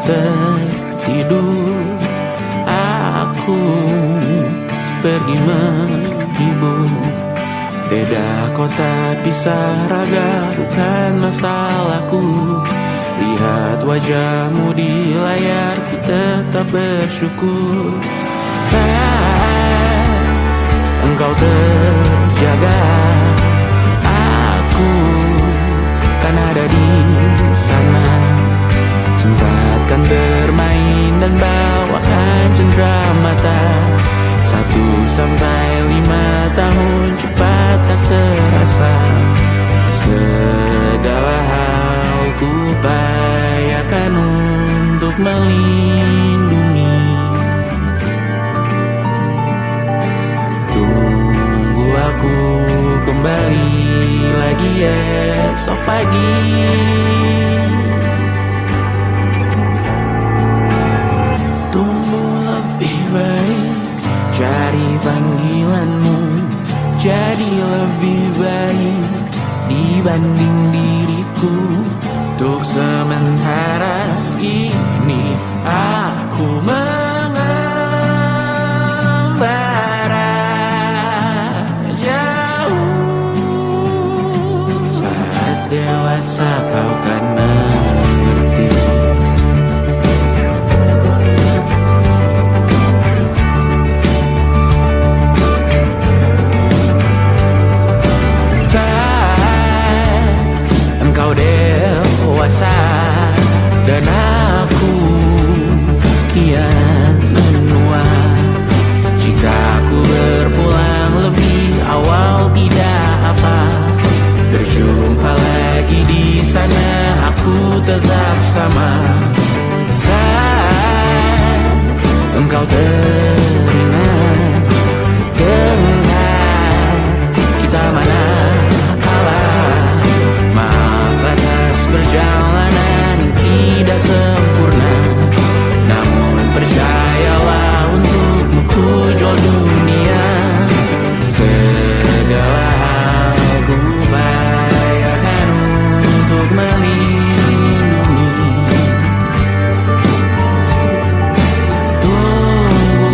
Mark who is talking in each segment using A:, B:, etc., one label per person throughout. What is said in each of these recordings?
A: tertidur, aku pergi menghibur. Beda kota pisah raga bukan masalahku. Lihat wajahmu di layar, ku tetap bersyukur. Saat engkau terjaga, aku kan ada di sana. Sempatkan bermain dan bawakan cenderamata. 1-5 tahun cepat tak terasa. Segala hal ku upayakan untuk melindungi. Tunggu aku kembali lagi esok pagi. Tumbuh lebih baik, cari panggilanmu, jadi lebih baik dibanding diriku. Untuk sementara ini aku mengembara jauh. Saat dewasa kau kan mengerti. Engkau dewasa dan aku kian menua. Jika aku berpulang lebih awal tidak apa. Berjumpa lagi di sana, aku tetap sama. Saat engkau teringat, dengar kita mana perjalanan yang tidak sempurna, namun percayalah untukmu ku jual dunia. Segala hal ku upayakan untuk melindungi. Tunggu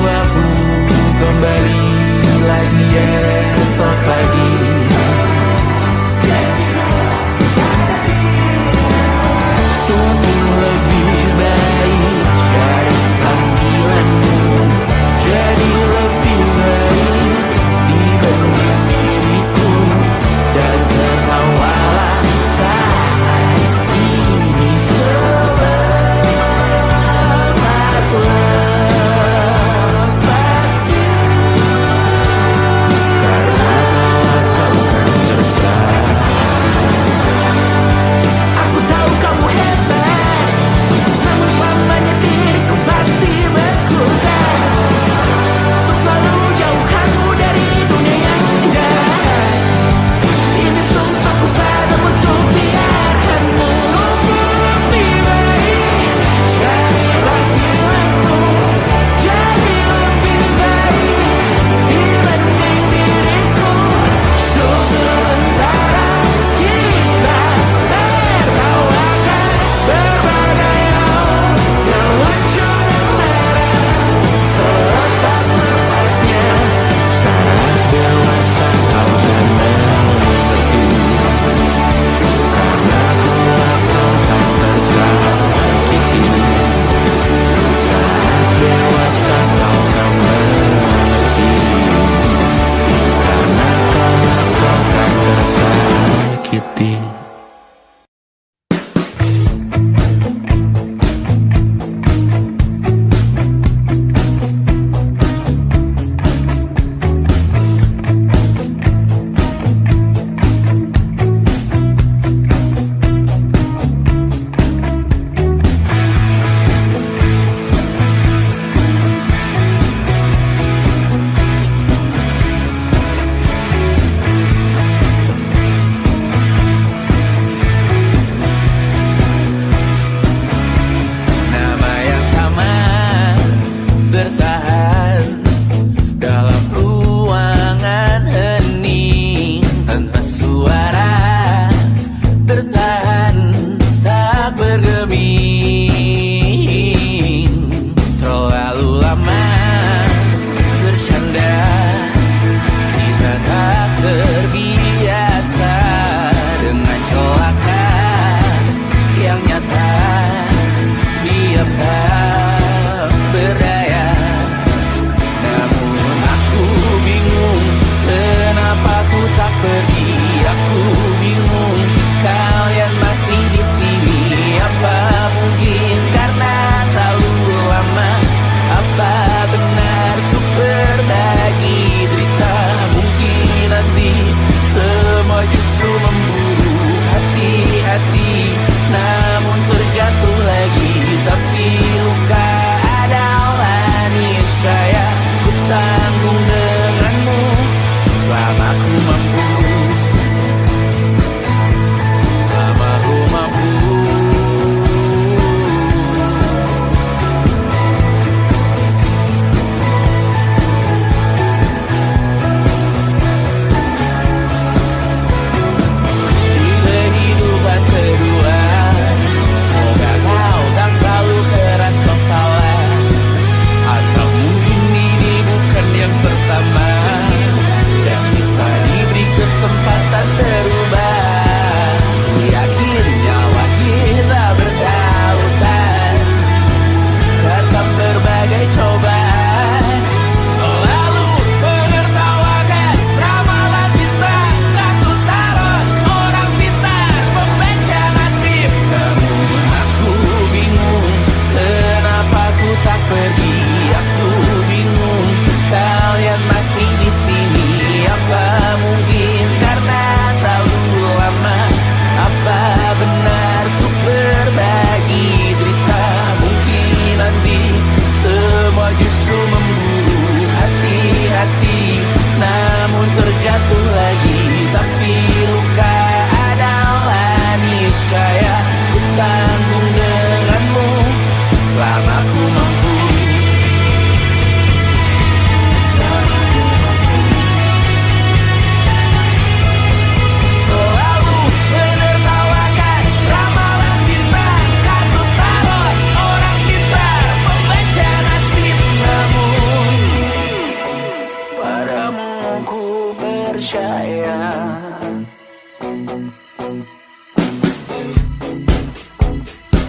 B: percaya.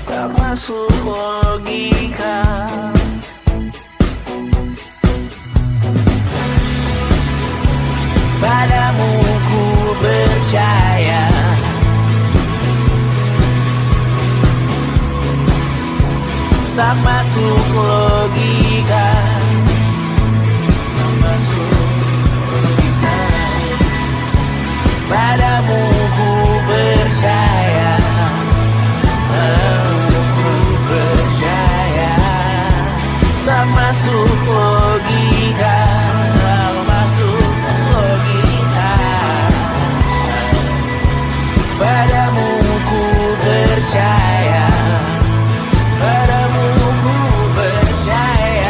B: Tak masuk logika. Padamu ku percaya. Tak masuk logika. Tak masuk logika. Padamu ku percaya. Padamu ku percaya. Tak masuk logika. Tak masuk logika. Padamu ku percaya. Padamu ku percaya.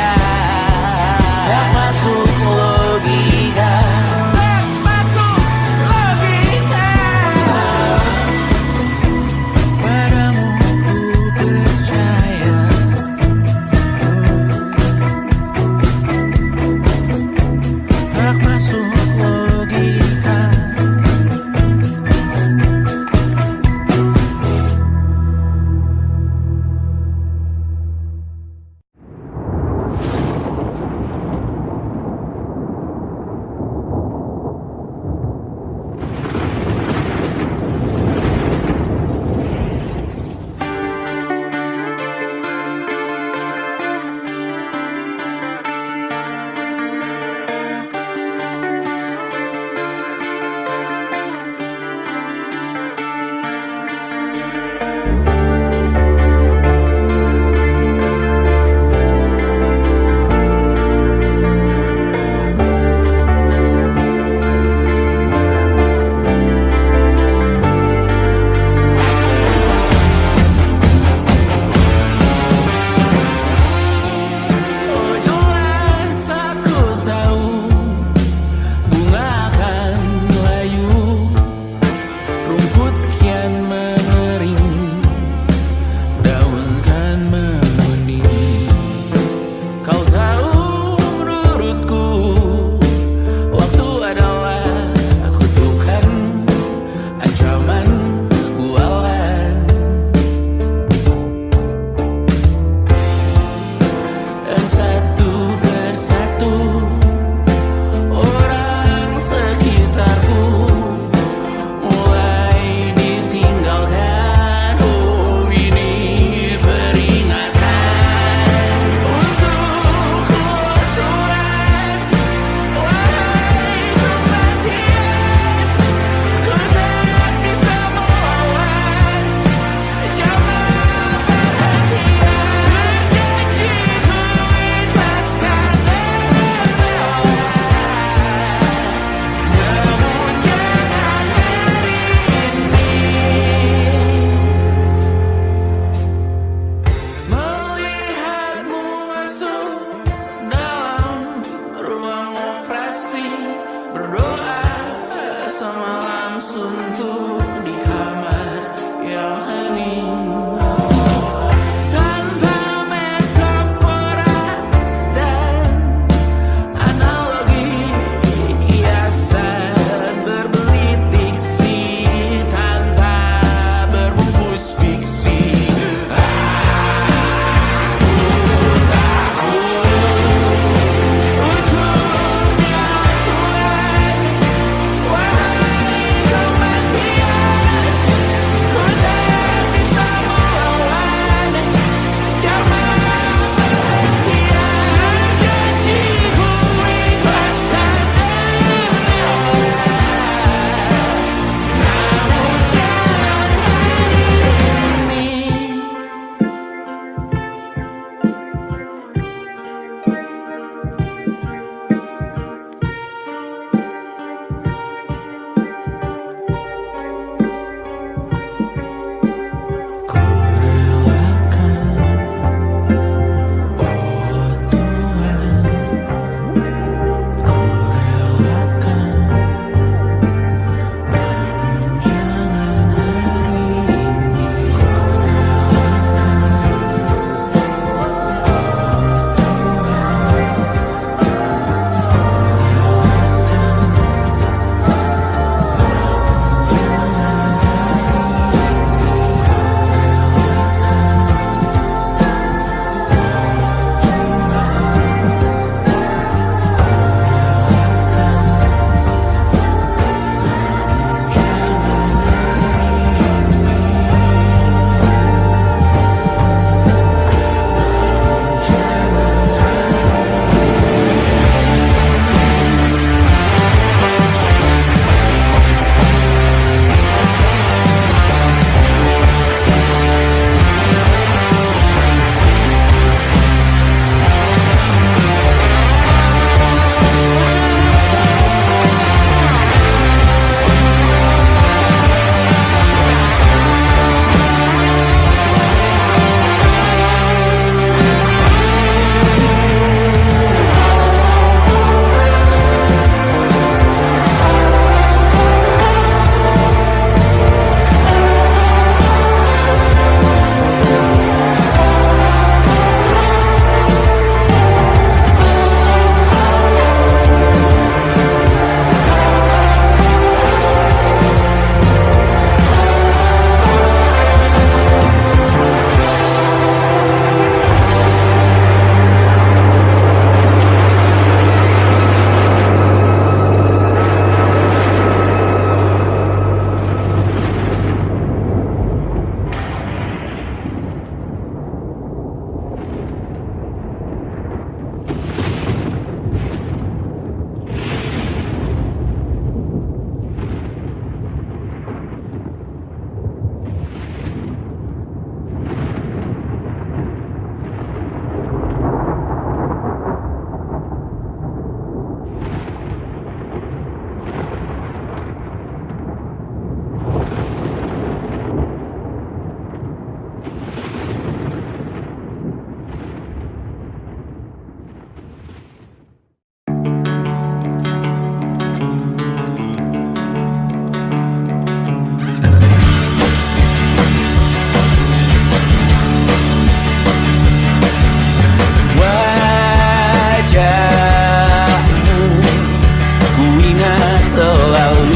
B: ingat selalu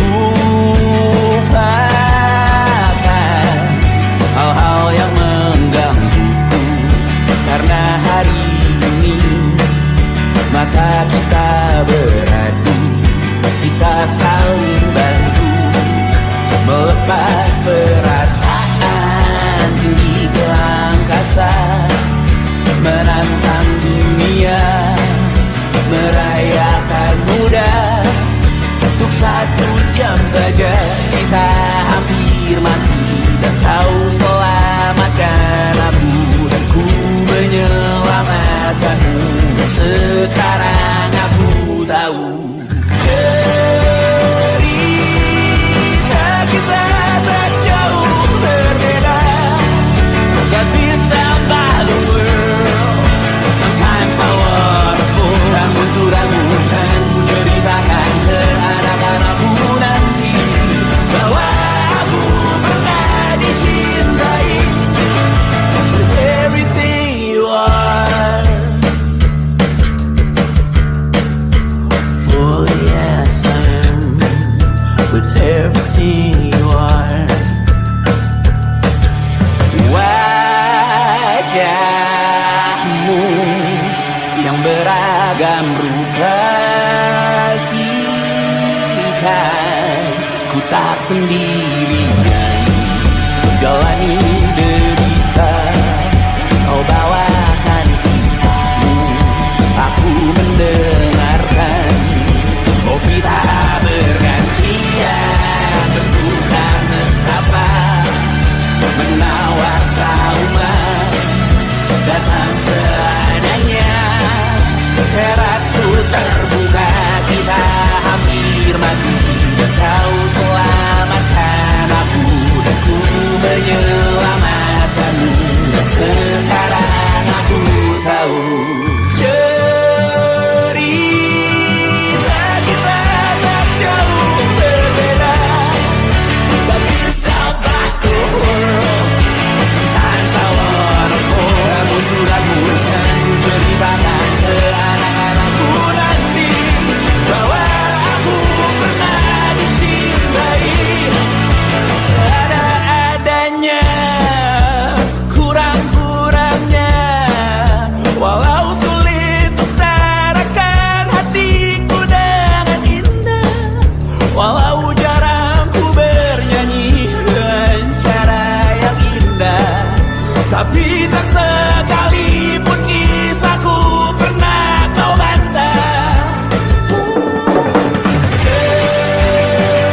B: lupakan hal-hal yang menggangguku. Karena hari ini mata kita beradu, kita saling bantu melepas perasaan tinggi ke angkasa, menantang dunia, merayakan muda. Untuk 1 jam saja kita hampir mati, dan kau selamatkan aku, dan ku menyelamatkanmu. Sekarang aku tahu cerita kita tak jauh berbeda. That beats about the world. Sometimes I wonderful. Namun suratmu kan ku ceritakan ke anak-anakku nanti bahwa aku pernah dicintai with everything you are. For yes I am with everything you are. Wajahmu yang beragam rupa pastikan ku tak sendirian jalani derita. Kau bawakan kisahmu, aku mendengarkan. Oh kita bergantian bertukar nestapa, menawar trauma datang seadanya. Terasku terbuka, kita hampir mati, dan kau selamatkan aku, dan ku menyelamatkanmu. Dan sekarang aku tahu cerita kita tak jauh berbeda. But it's about the world. Sometimes I wanna fall. Namun suratmu kan ku ceritakan ke anak-anakku nanti bahwa aku pernah dicintai ada-adanya, sekurang-kurangnya. Walau sulit utarakan hatiku dengan indah, walau jarang ku bernyanyi dengan cara yang indah, tapi tak sekalipun kisahku pernah kau bantah.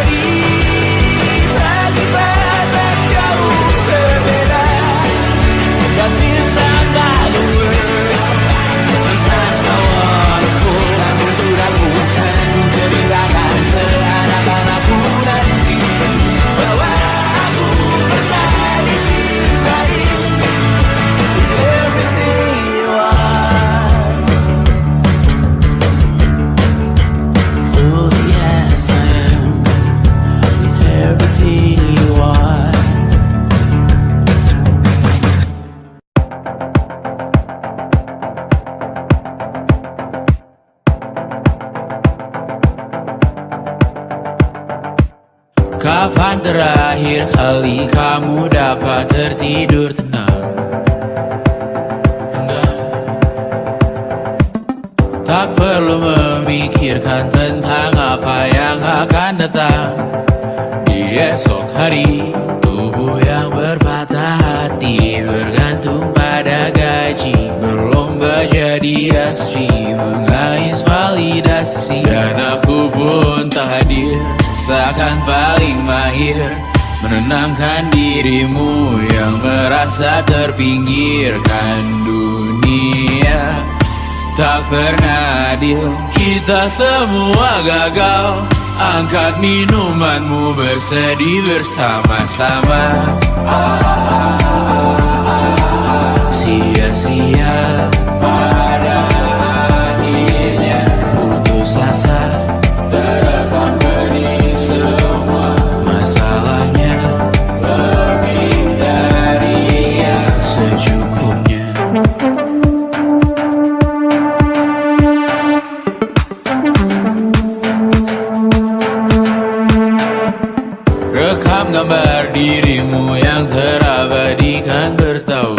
B: Cerita kita tak jauh berbeda, dan it's about the world. Sometimes I wanna fall. Namun suratmu kan ku ceritakan ke anak-anakku nanti bahwa aku pernah dicintai with everything you are. Fully yes I am with everything you are. Kapan terakhir kali kamu dapat tertidur tenang? Tak perlu memikirkan tentang apa yang akan datang di esok hari. Tubuh yang berpatah hati bergantung pada gaji, berlomba jadi asri, mengais validasi. Dan aku pun tak hadir, seakan paling mahir menenangkan dirimu yang merasa terpinggirkan dunia. Tak pernah adil, kita semua gagal. Angkat minumanmu, bersedih bersama-sama. Sia-sia pada akhirnya putus asa, terekam pedih semua. Masalahnya lebih dari yang secukupnya.
A: dalam gambar dirimu yang terabadikan bertahu.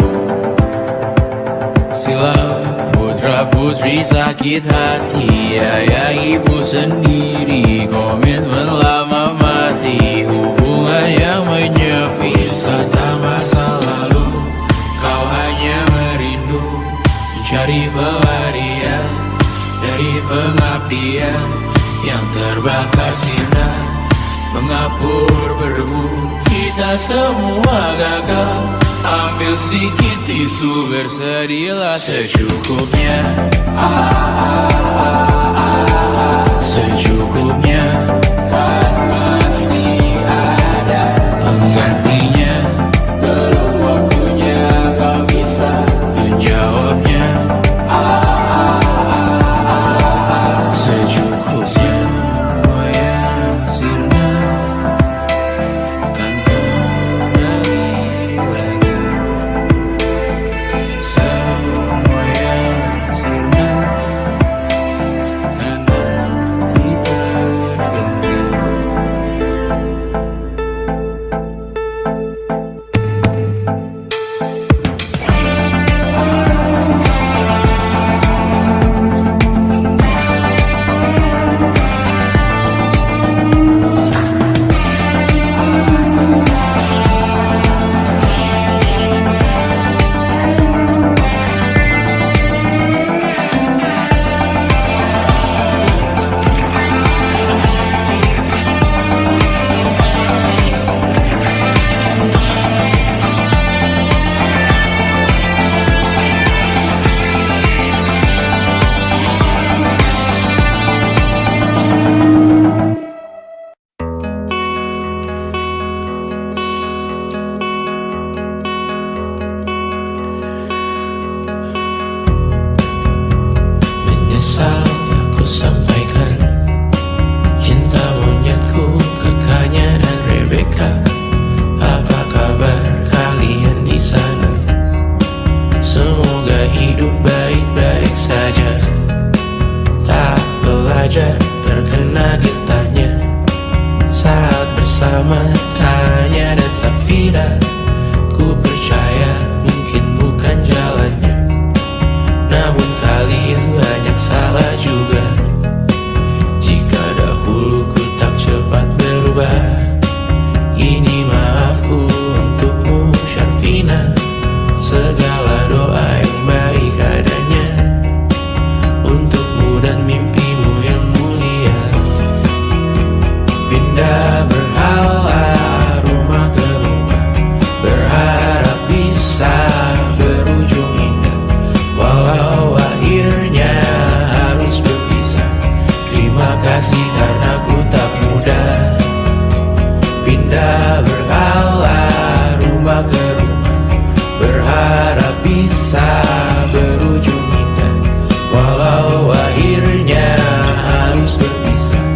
A: Silam putra putri sakit hati, ayah ibu sendiri komitmen lama mati, hubungan yang menyepi. Wisata masa lalu, kau hanya merindu mencari pelarian dari pengabdian yang terbakar sinar, mengapur berdebu. Kita semua gagal. Ambil sedikit tisu, bersedilah secukupnya. Secukupnya, kan masih ada penggantinya. Belum waktunya kau bisa menjawabnya. Secukupnya, oh ya sirna, kan kembali lagi. Semua yang sirna, kan nanti terganti. Menyesal aku sampaikan cinta monyetku ke Kanya dan Rebecca. Apa kabar kalian di sana? Semoga hidup baik-baik saja. Tak belajar terkena getahnya saat bersama Tanya dan Safira. Ku percaya mungkin bukan jalannya, namun kalian banyak salah juga. Jika dahulu ku tak cepat berubah, ini maafku untukmu Syarfina. Segala doa yang baik adanya untukmu dan mimpimu yang mulia. Pindah berhala rumah ke rumah, berharap bisa berujung indah. Walau akhirnya harus berpisah, terima kasih karena ku tak mudah. Pindah berhala rumah ke rumah, berharap bisa berujung indah. Walau akhirnya harus berpisah,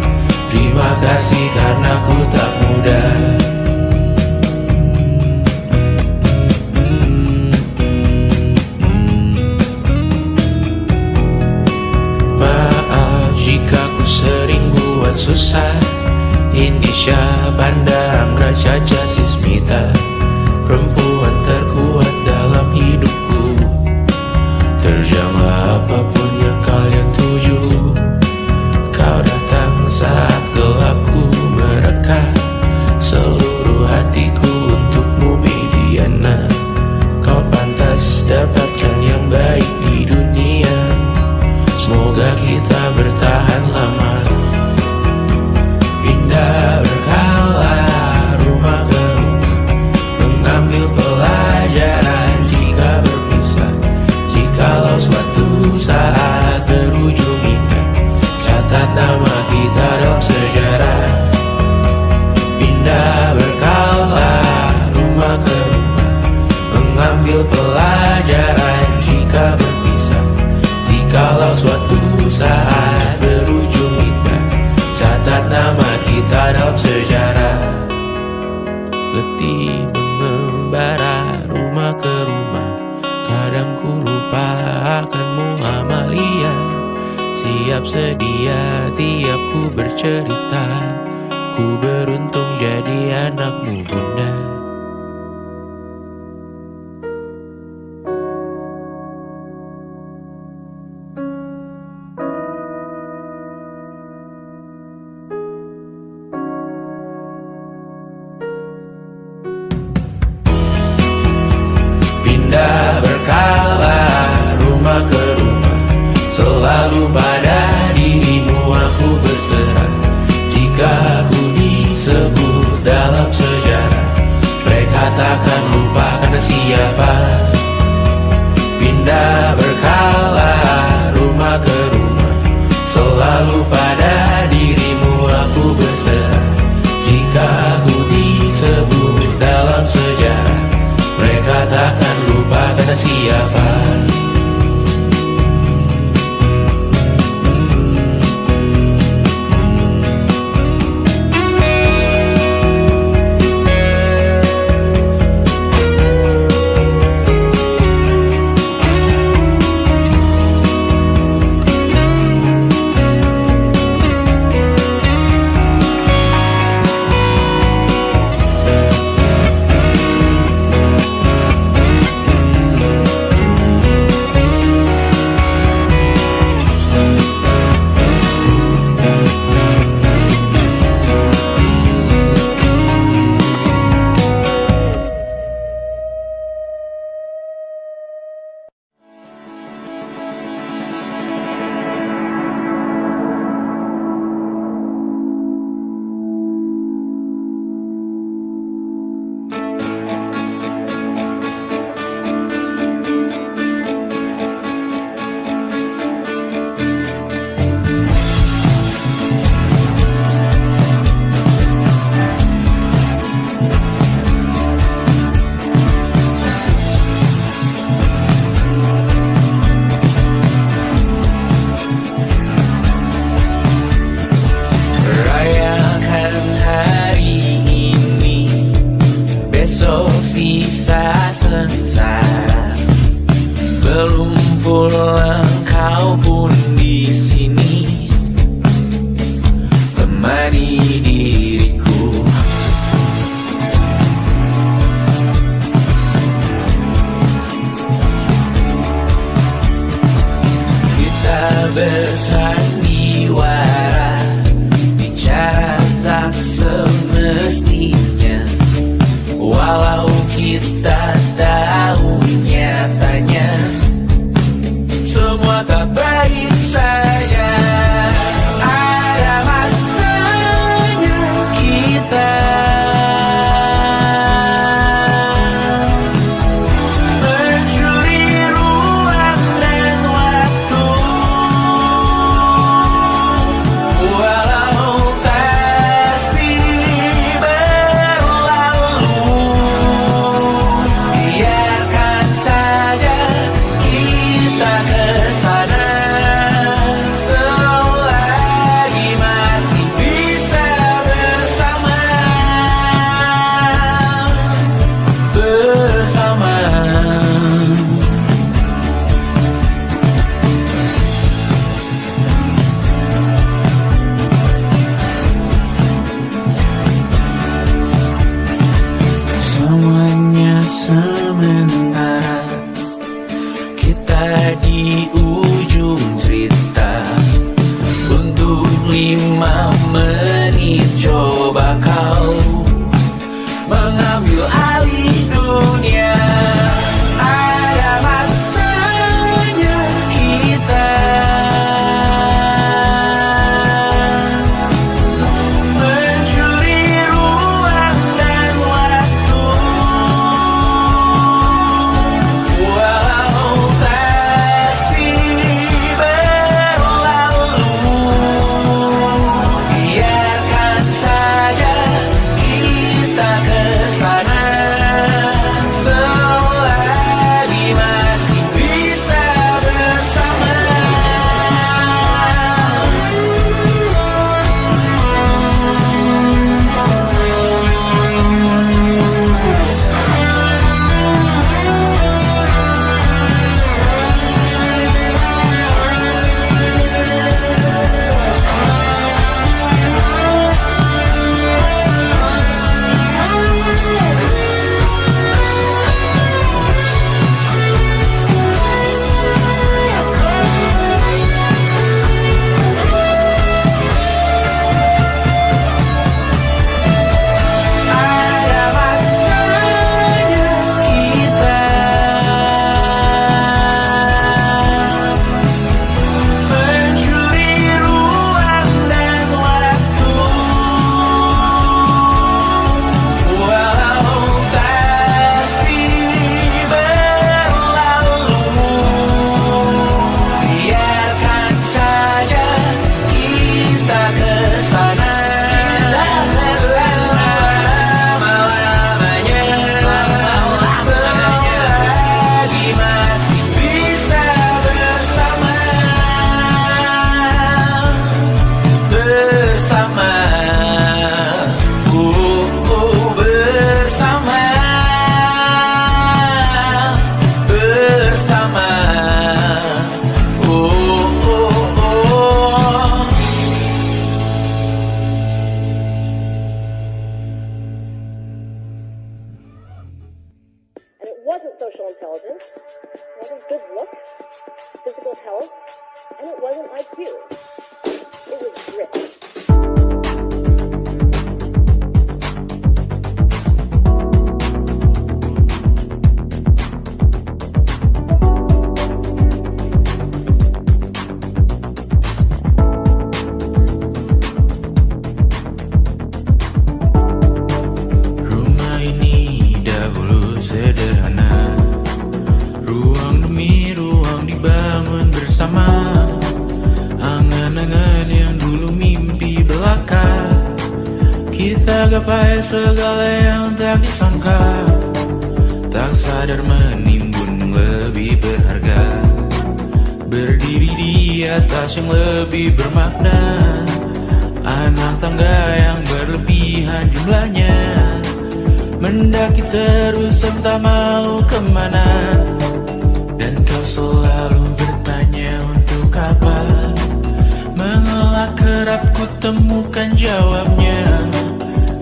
A: terima kasih karena ku tak mudah. Maaf jika ku sering buat susah. Indisha, Banda, Anggra, Caca, Sismita, perempuan terkuat dalam hidupku. Terjanglah apapun yang kalian tuju. Kau datang saat gelapku mereka. Seluruh hatiku untukmu Mediana. Kau pantas dapatkan yang baik di dunia. Semoga kita bertahan lama. Pindah berkala rumah ke rumah, mengambil pelajaran jika berpisah. Jikalau suatu saat berujung indah, catat nama kita dalam sejarah. Pindah berkala rumah ke rumah, mengambil pelajaran jika berpisah. Jikalau suatu saat berujung indah, catat nama kita dalam sejarah. Letih mengembara rumah ke rumah, kadang ku lupa akanmu Amalia. Siap sedia tiap ku bercerita, Ku beruntung jadi anakmu, Bunda. Pindah berkala rumah ke rumah, selalu pada dirimu aku berserah. Jika ku disebut dalam sejarah, mereka takkan lupa karena siapa. Pindah berkala rumah ke rumah, selalu pada dirimu aku berserah. Jika ku disebut dalam sejarah, mereka takkan lupa karena siapa.
C: intelligence, it wasn't good looks, physical health, and it wasn't IQ. It was grit.
A: Rumah ini dahulu sederhana, ruang demi ruang dibangun bersama. Angan-angan yang dulu mimpi belaka, kita gapai segala yang tak disangka. Tak sadar menimbun lebih berharga, berdiri di atas yang lebih bermakna. Anak tangga yang berlebihan jumlahnya, mendaki terus entah mau kemana. Dan kau selalu bertanya untuk apa, mengelak kerap ku temukan jawabnya.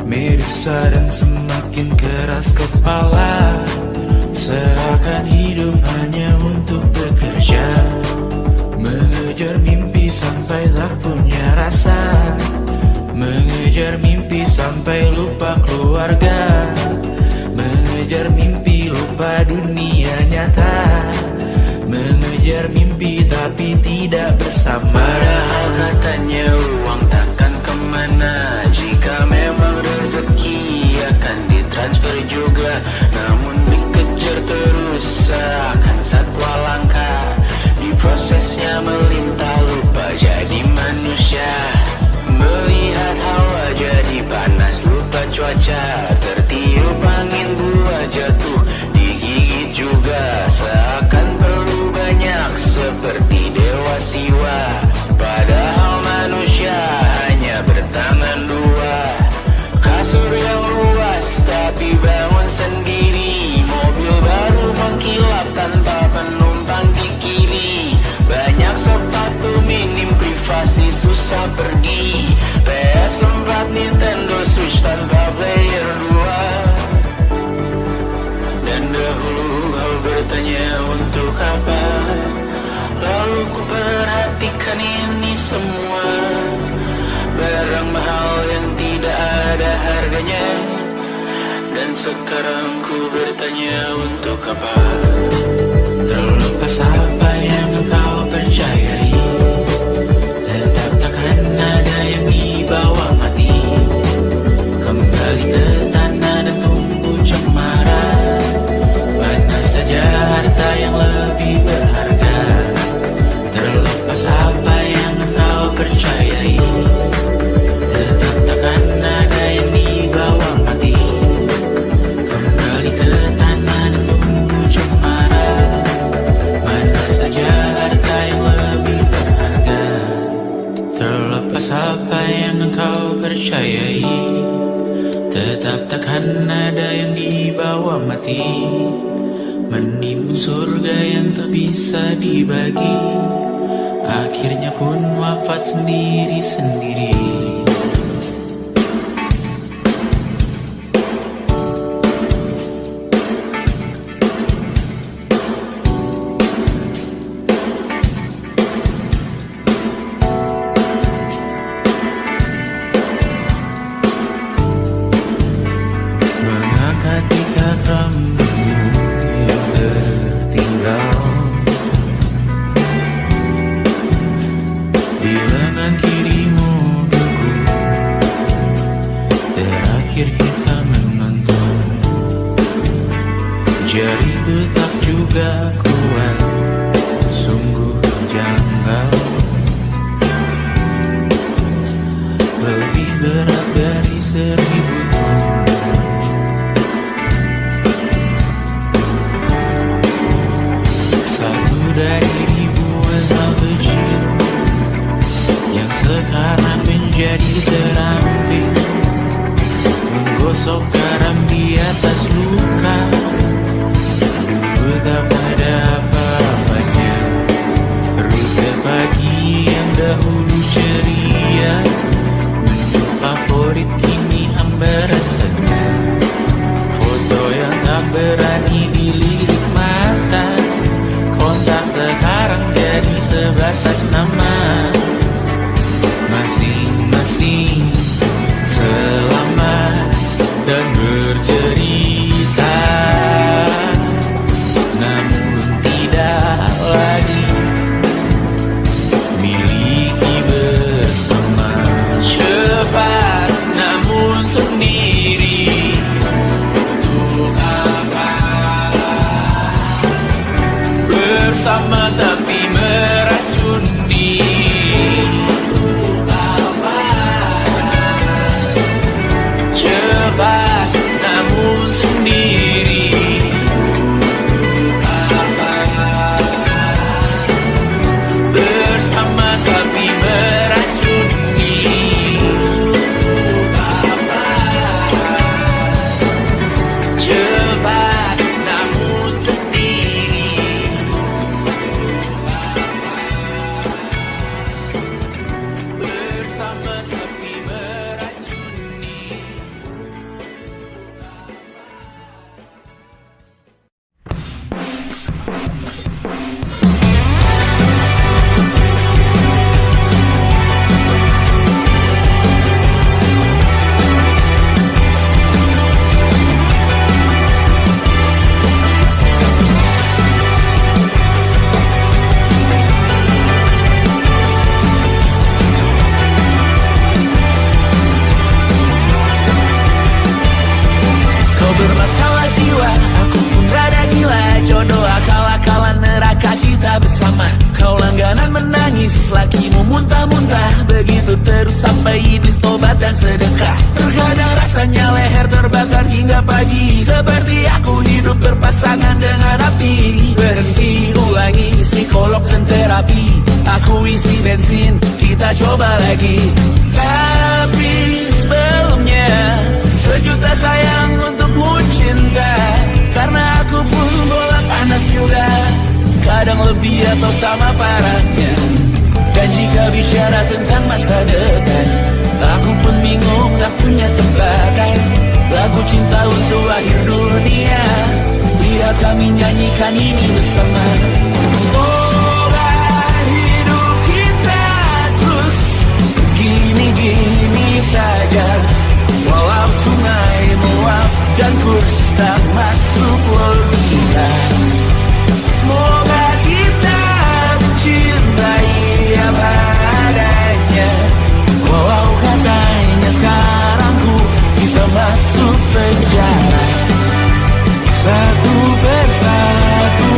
A: Merisa dan semakin keras kepala, seakan hidup hanya untuk bekerja, mengejar mimpi sampai tak punya rasa, mengejar mimpi sampai lupa keluarga, mengejar mimpi lupa dunia nyata, mengejar mimpi tapi tidak bersama. Padahal katanya uang takkan kemana, jika memang rezeki akan ditransfer juga. Namun dikejar terus seakan satwa langka, di prosesnya melintah lupa jadi manusia. Melihat hawa jadi panas lupa cuaca, tertiup angin buah jatuh digigit juga. Seakan perlu banyak seperti dewa siwa, padahal manusia hanya bertangan dua. Kasur yang luas tapi bangun sendiri, mobil baru mengkilap tanpa penumpang di kiri. Banyak sepatu minim privasi susah pergi, PS4 Nintendo Switch tanpa player 2. Dan dahulu kau bertanya untuk apa, lalu ku perhatikan ini semua, barang mahal yang tidak ada harganya. Dan sekarang ku bertanya untuk apa, terlepas apa yang engkau percayai, tetap takkan ada yang dibawa mati. Kembali ke tanah dan tumbuh cemara, mana saja harta yang lebih berharga. Terlepas apa yang engkau percayai, tetap takkan ada yang dibawa mati. Kembali ke tanah dan tumbuh cemara, mana saja harta yang lebih berharga. Terlepas apa yang engkau percayai, tetap takkan ada yang dibawa mati. Menimbun surga yang tak bisa dibagi, akhirnya pun wafat sendiri-sendiri. Mengangkat ikat rambutmu yang tertinggal di lengan kiri mobilku, terakhir kita menonton. Jariku tak juga kuat, sungguh janggal, lebih berat dari 1000 ton. Satu dari ribuan hal kecil yang sekarang menjadi terampil, menggosok garam di atas luka. Dulu tak ada
B: dan sedekah. Terkadang rasanya leher terbakar hingga pagi, seperti aku hidup berpasangan dengan api. Berhenti, ulangi psikolog dan terapi. Aku isi bensin, kita coba lagi. Tapi sebelumnya, sejuta sayang untukmu cinta. Karena aku pun bola panas juga, kadang lebih atau sama parahnya. Dan jika bicara tentang masa depan, aku pun bingung tak punya tebakan. Lagu cinta untuk akhir dunia, lihat kami nyanyikan ini bersama. Semoga hidup kita terus gini-gini saja, walau sungai meluap dan kurs tak masuk logika. Semoga kita mencintai apa adanya, walau katanya sekarang ku bisa masuk penjara. Satu persatu,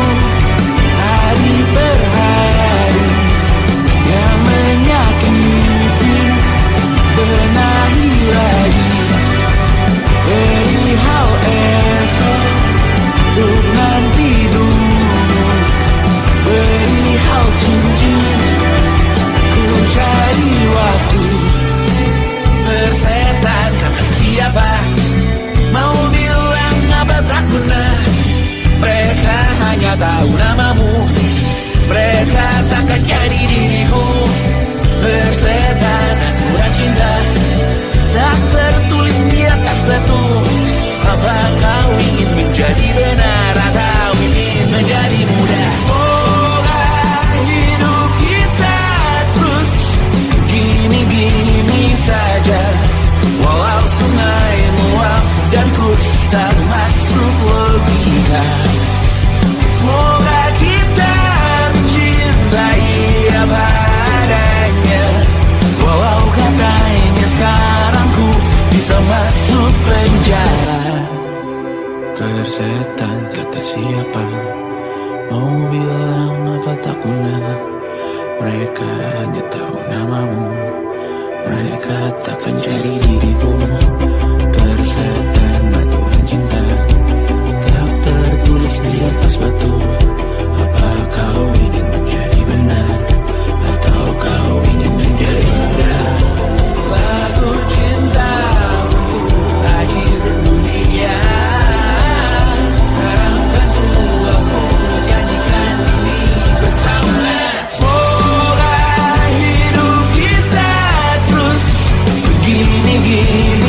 B: hari per hari, yang menyakiti benahi lagi. Perihal esok, untuk nanti dulu. Perihal cincin, ku cari waktu. Persetan kata siapa, mau bilang apa tak guna. Mereka hanya tahu namamu, mereka takkan jadi diriku. Persetan aturan cinta, tak tertulis di atas batu. Apa kau ingin menjadi benar atau ingin menjadi muda? Semoga hidup kita terus gini-gini saja, walau sungai meluap dan kurs tak masuk logika. Semoga kita mencintai apa adanya, walau katanya sekarang ku bisa masuk penjara. Persetan kata siapa, mau bilang apa tak guna. Mereka hanya tahu namamu, mereka takkan jadi diriku. Persetan aturan cinta, tak tertulis di atas batu. Apa kau ingin menjadi benar atau kau ingin menjadi muda? Lagu cinta untuk akhir dunia, sekarang bantu aku nyanyikan ini bersama. Semoga hidup kita terus gini-gini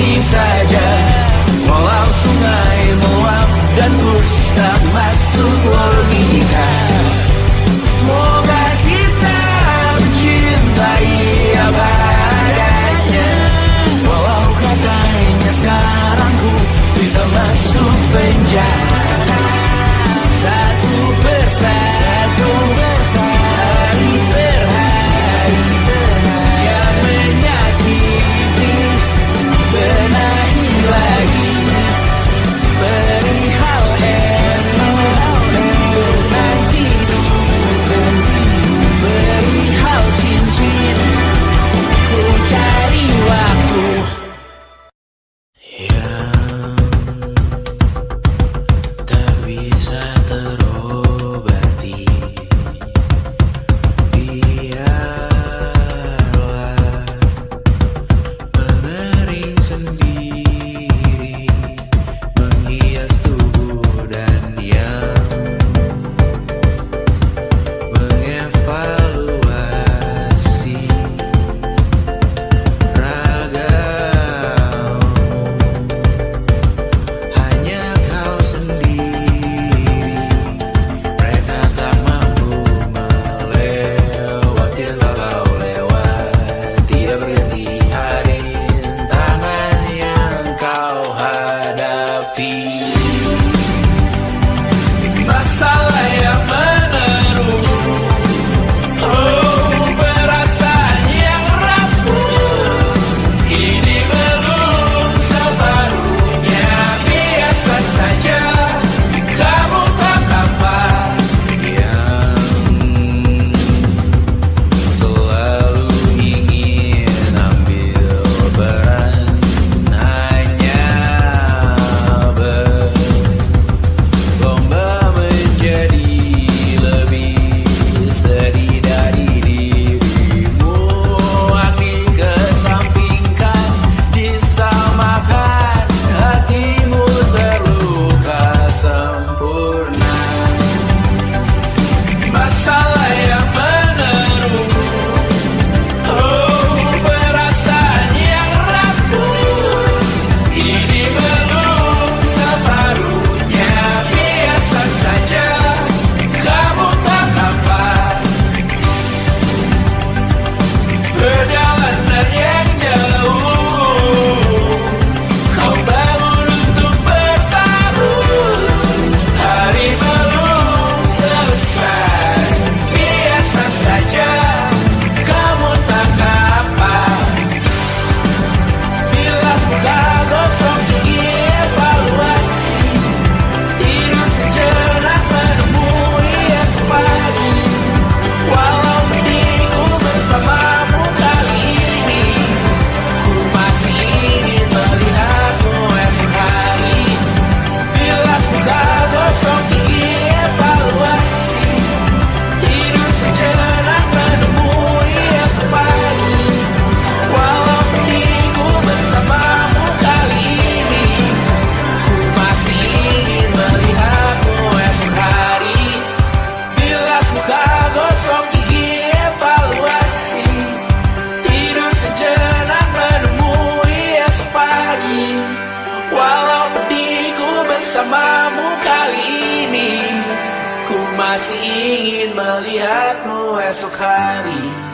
B: bersamamu kali ini. Ku masih ingin melihatmu esok hari.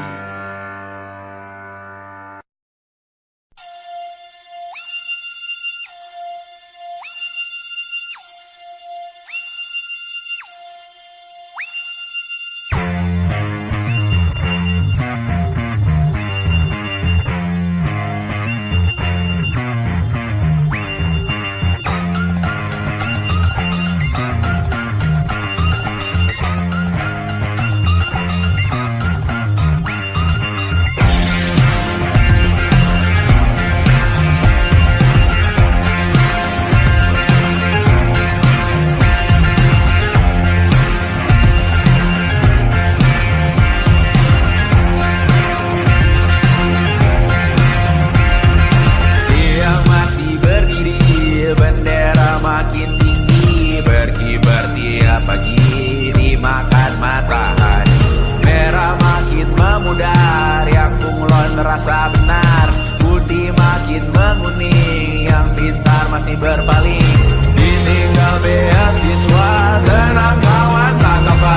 D: Merasa benar, budi makin menguning, yang pintar masih berpaling. Ditinggal beasiswa, tenang kawan tak apa,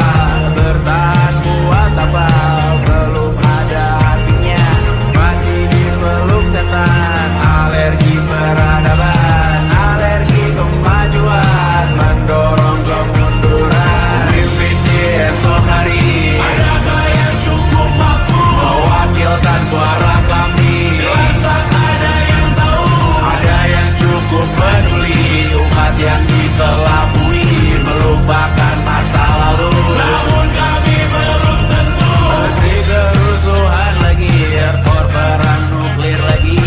D: bertahan buat apa, belum ada hatinya, masih dipeluk setan. Alergi peradaban, alergi kemajuan, mendorong kemunduran. Mimpin di esok hari, adakah yang cukup mampu mewakilkan suara kami? Jelas tak ada yang tahu, ada yang cukup peduli, umat yang dikelabui, melupakan masa lalu. Namun kami belum tentu meski kerusuhan lagi, error perang nuklir lagi.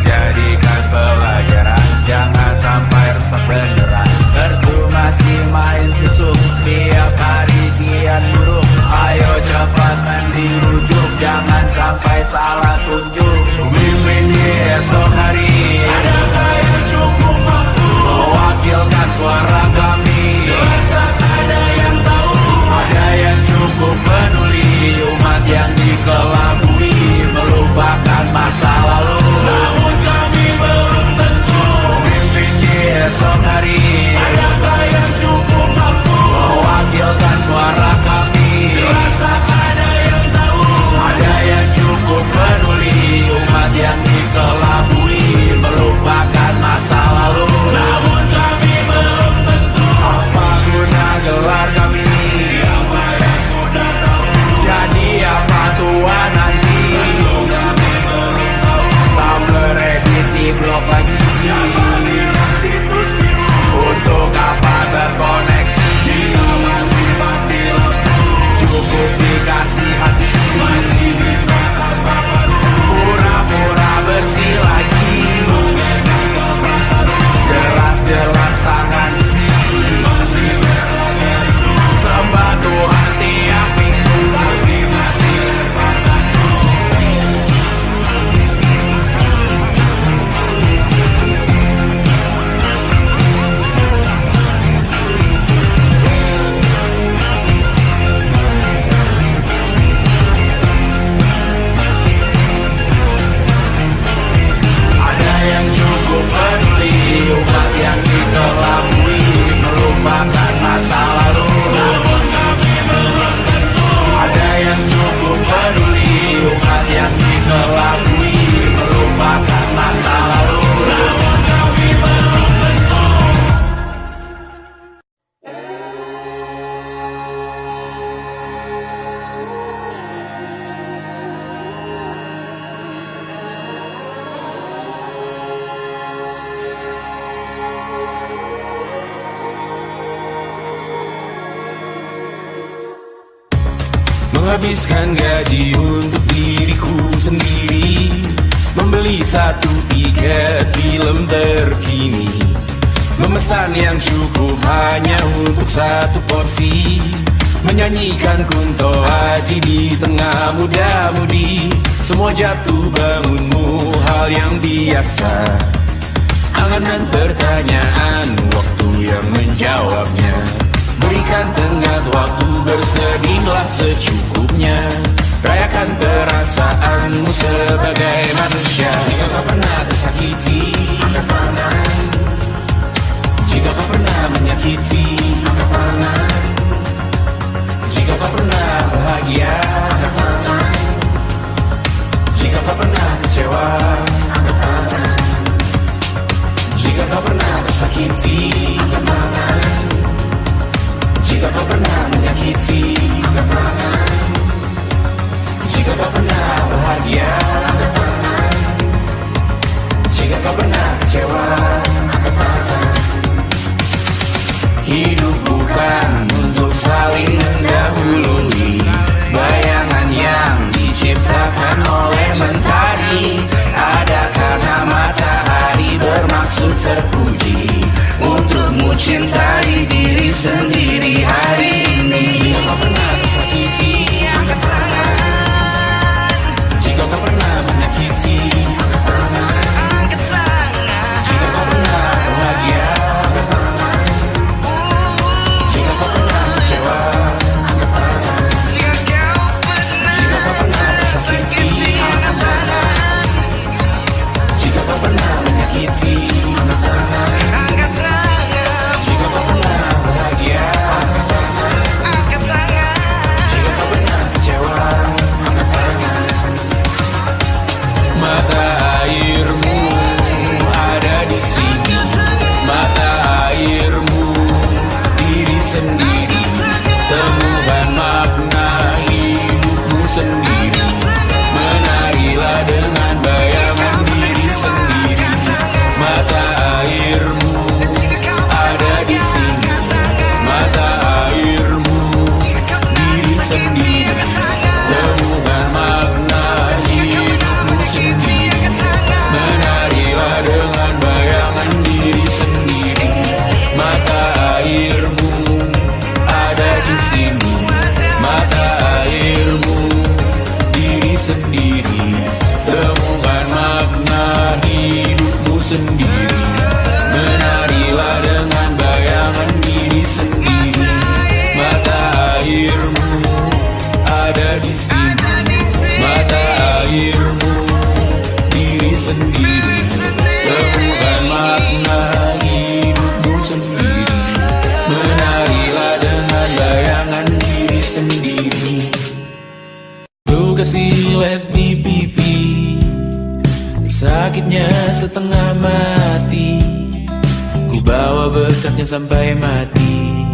D: Jadikan pelajaran, jangan sampai rusak beneran. Ertu masih main tusuk, tiap hari kian buruk. Ayo cepat dirujuk, jangan sampai salah tunjuk. Mimpin di esok hari, adakah yang cukup mampu mewakilkan suara kami? Jelas tak ada yang tahu, ada yang cukup peduli, umat yang dikelabui, melupakan masa lalu. Namun kami belum tentu mimpin di esok hari, adakah yang cukup mampu mewakilkan suara kami? Jelas tak ada yang tahu, ada yang cukup peduli, umat yang dikelabui, melupakan masa lalu. Namun kami belum tentu apa guna gelar kami. Siapa yang sudah tahu, jadi apa tua nanti? Tentu kami belum tahu, Tumblr edit di blog lagi. Siapa bilang situs biru, untuk apa terkoneksi? Jika masih mati lampu, cukup dikasih hati, masih ditahan baru, pura-pura bersih lagi. Jelas-jelas tangan isi, masih berlagak itu, sembah Tuhan tiap minggu, tapi masih terbantu. Ada yang cukup peduli, umat yang dikelabui, melupakan masa lalu. Namun kami belum tentu, ada yang cukup peduli, umat yang dikelabui, melupakan masa lalu. Namun kami belum tentu.
B: Menghabiskan gaji untuk diriku sendiri, membeli satu tiket film terkini, memesan yang cukup hanya untuk satu porsi, menyanyikan Kunto Aji di tengah muda-mudi. Semua jatuh bangunmu hal yang biasa, angan dan pertanyaan, waktu yang menjawabnya. Berikan tenggat waktu, bersedihlah secukupnya, rayakan perasaanmu sebagai manusia. Jika kau pernah tersakiti, angkat tangan. Jika kau pernah tersakiti, angkat tangan. Jika kau pernah menyakiti, angkat tangan. Jika kau pernah bahagia, angkat tangan. Jika kau pernah kecewa, angkat tangan. Hidup bukan untuk saling mendahului bayangan yang diciptakan oleh mentari. Ada karena matahari bermaksud terpuji untukmu cintai diri sendiri hari ini. Jika kau pernah tersakiti, angkat tangan. Jika kau pernah menyakiti, angkat tangan. Jika kau pernah bahagia, angkat tangan. Jika kau pernah kecewa, angkat tangan. Jika kau pernah tersakiti, angkat tangan. Jika kau pernah menyakiti, angkat tangan. Jika kau pernah bahagia, angkat tangan. Jika kau pernah kecewa, angkat tangan. Mata airmu ada di sini, mata airmu diri sendiri. Temukan makna hidupmu sendiri. Menarilah dengan bayangan diri sendiri. Mata airmu ada di sini, mata airmu diri sendiri. Temukan makna hidupmu sendiri. Menarilah dengan bayangan diri sendiri. Mata airmu ada di sini, mata airmu diri sendiri. Temukan makna hidupmu sendiri. Menarilah dengan bayangan diri sendiri. Mata airmu ada di sini, mata airmu diri sendiri. Temukan makna hidupmu sendiri. Menarilah dengan bayangan diri sendiri. Lu kasih let me pipi, sakitnya setengah mati. Ku bawa bekasnya sampai mati.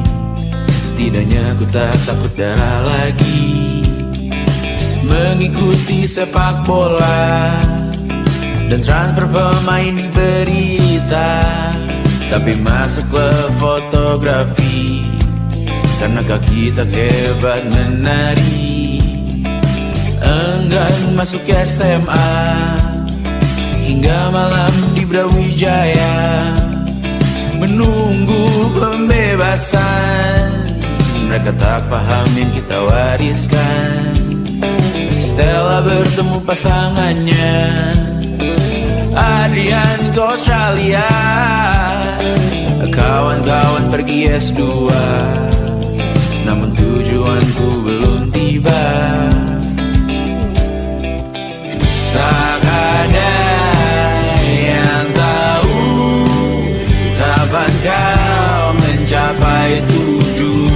B: Setidaknya ku tak takut darah lagi. Mengikuti sepak bola dan transfer pemain di berita. Tapi masuklah fotografi karena kaki tak hebat menari. Enggan masuk SMA hingga malam di Brawijaya menunggu pembebasan. Mereka tak paham yang kita wariskan. Stella bertemu pasangannya Adrian ke Australia. Kawan-kawan pergi S2, namun tujuanku belum tiba. Tak ada yang tahu kapan kau mencapai tujuh.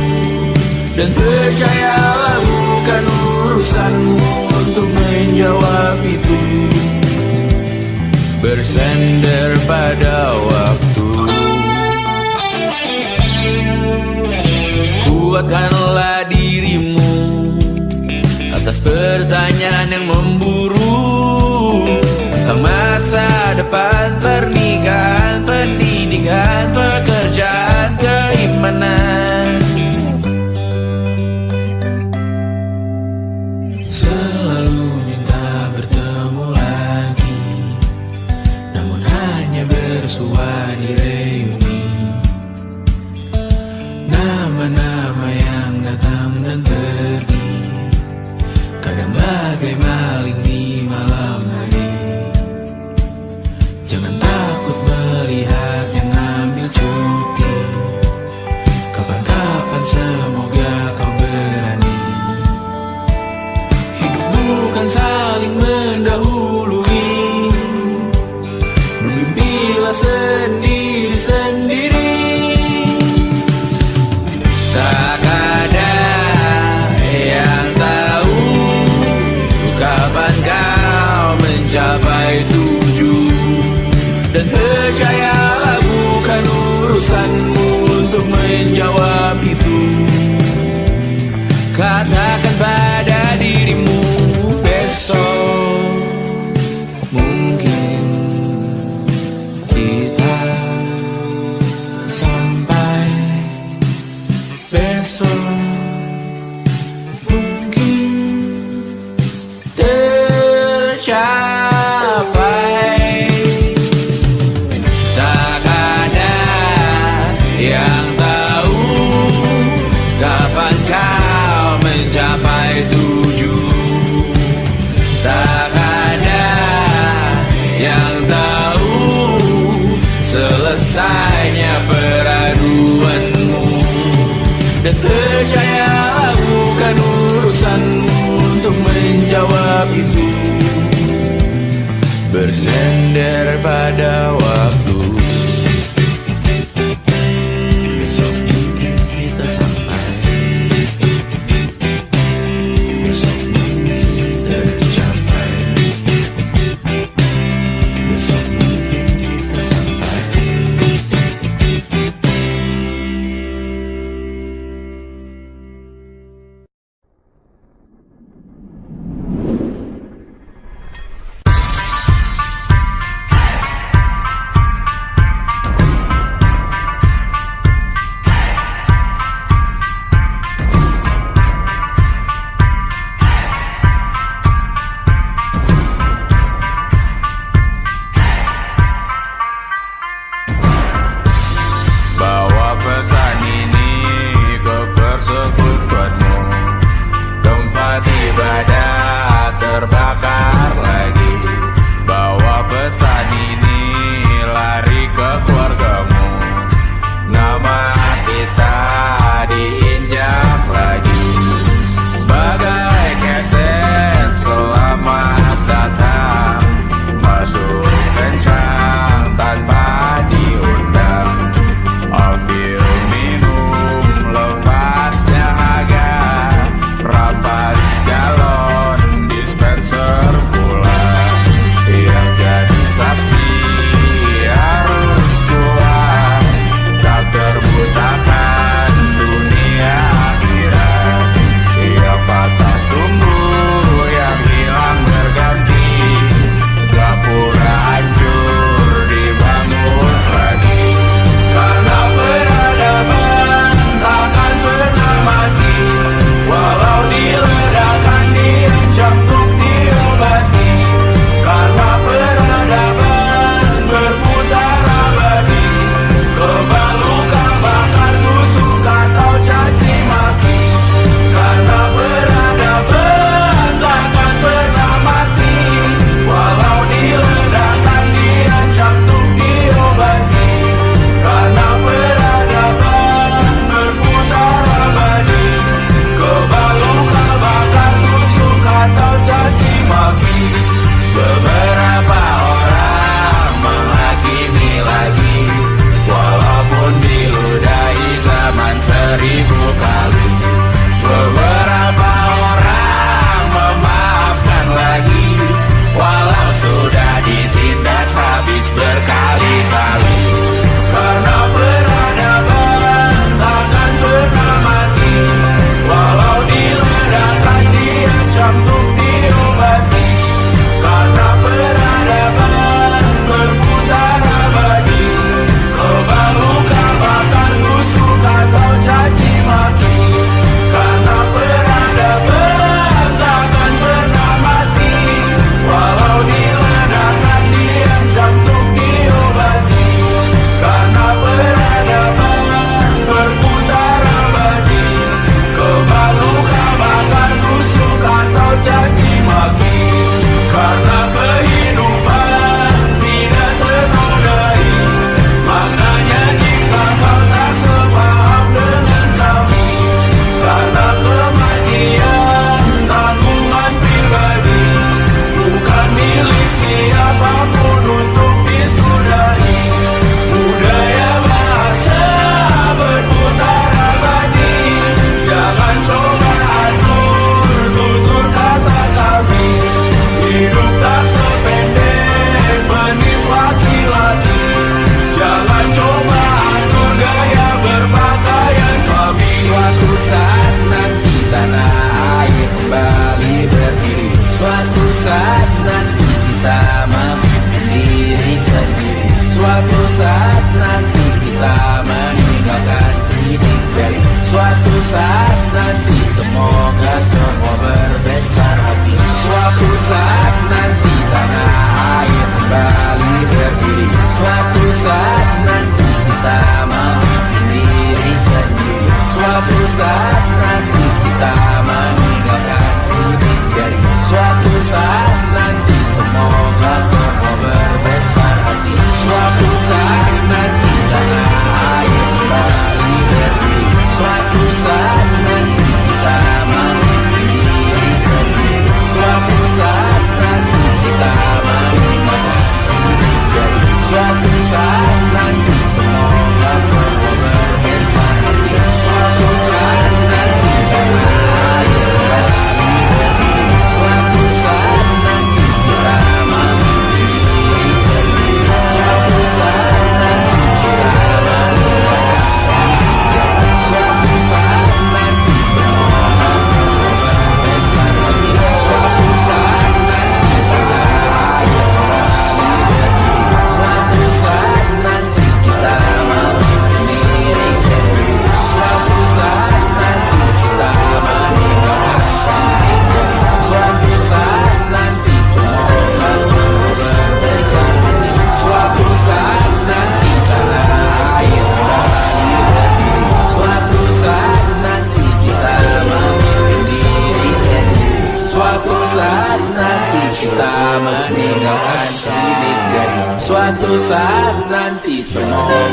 B: Dan percayalah bukan urusanmu untuk menjawab itu. Bersender pada waktu. Kuatkanlah dirimu atas pertanyaan yang memburu. Masa depan, pernikahan, pendidikan, pekerjaan, keimanan. Selalu minta bertemu lagi, namun hanya bersua di reuni. Nama-nama yang datang dan pergi, kadang bagai maling di malam hari. Jangan takut melihat yang ambil cuti. Kapan-kapan semoga kau berani. Hidup bukan saling mendahului. Bermimpilah sendiri-sendiri. Tak ada yang tahu kapan selesainya peraduanmu. Dan percayalah bukan urusanmu untuk menjawab itu. Bersender pada waktu. Besok mungkin kita sampai. Besok mungkin tercapai. Besok mungkin kita sampai.
D: Bawa pesan ini ke persekutuanmu. Tempat ibadah terbakar lagi. Bawa pesan ini lari ke keluargamu. Nama kita diinjak lagi. Bagai keset selamat datang. Masuk kencang tanpa diundang. Ambil minum lepas dahaga. Rampas galon dispenser pula. Yang jadi saksi harus kuat. Tak terbutakan dunia akhirat. Yang patah tumbuh, yang hilang berganti. Gapura hancur dibangun lagi. Karena peradaban takkan pernah mati. Walau diledakkan, diancam untuk diobati. Karena peradaban berputar abadi. Kebal luka bakar busuk atau caci maki. Karena peradaban takkan pernah mati. Walau diledakkan, diancam untuk diobati. Karena peradaban berputar abadi. Kebal luka bakar busuk atau caci maki. Beberapa orang menghakimi lagi. Walaupun diludahi zaman 1000 kali. Beberapa orang memaafkan lagi. Walau sudah ditindas habis berkali-kali. Karena peradaban takkan pernah mati. Walau diledakkan, diancam untuk diobati. Karena peradaban berputar abadi. Kebal luka bakar busuk atau caci maki. Karena peradaban takkan pernah mati. Walau diledakkan, diancam untuk diobati. Karena peradaban berputar abadi. Kebal luka bakar busuk atau caci maki. Karena kehidupan tidak ternodai. Maknanya jika kau tak sepaham dengan kami. Karena kematian tanggungan pribadi. Bukan milik siapapun untuk disudahi. Budaya bahasa berputar abadi. Jangan coba atur tutur kata kami. Hidup tak sependek manis laki-laki. Jangan coba atur gaya berpakaian kami. Suatu saat nanti tanah air kembali berdiri. Suatu saat nanti kita memimpin diri sendiri. Suatu saat nanti kita meninggalkan sidik jari. Suatu saat nanti semoga semua berbesar hati. Suatu saat nanti tanah air kembali berdiri. Suatu saat nanti kita memimpin diri sendiri. Suatu saat nanti kita meninggalkan sidik jari. Suatu saat nanti semoga semua berbesar hati. Suatu saat nanti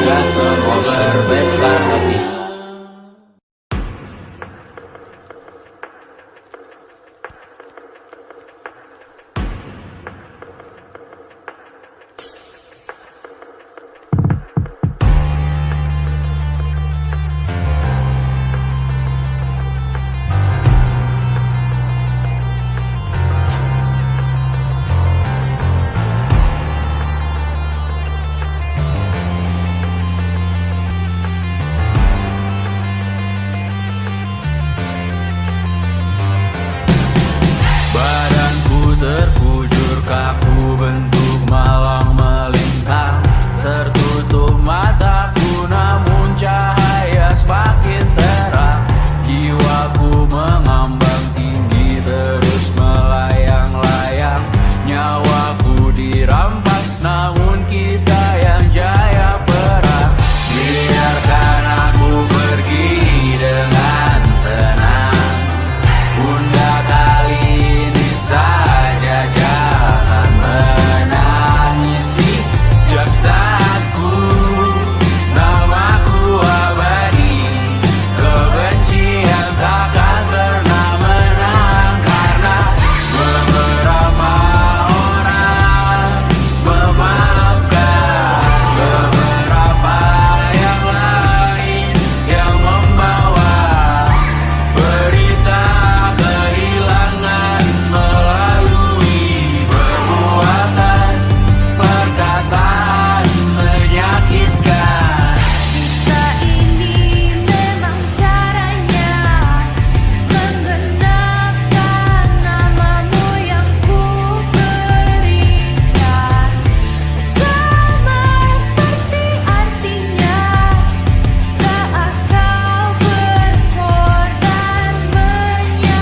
D: Semoga semua berbesar hati. Badanku terkujur kaku bentuk malang melintang. Tertutup mataku namun cahaya semakin terang. Jiwaku mengambang tinggi terus melayang-layang. Nyawaku dirampas namun kita yang jaya perang. Biarkan aku pergi dengan tenang. Bunda kali ini saja jangan menangisi jasadku. Namaku abadi, kebencian takkan pernah menang. Karena beberapa orang memaafkan beberapa yang lain yang membawa berita kehilangan melalui perbuatan perkataan menyakitkan.
E: Kita ini memang caranya menggenapkan namamu yang ku berikan. Sama seperti artinya saat kau berkorban menyadarkan.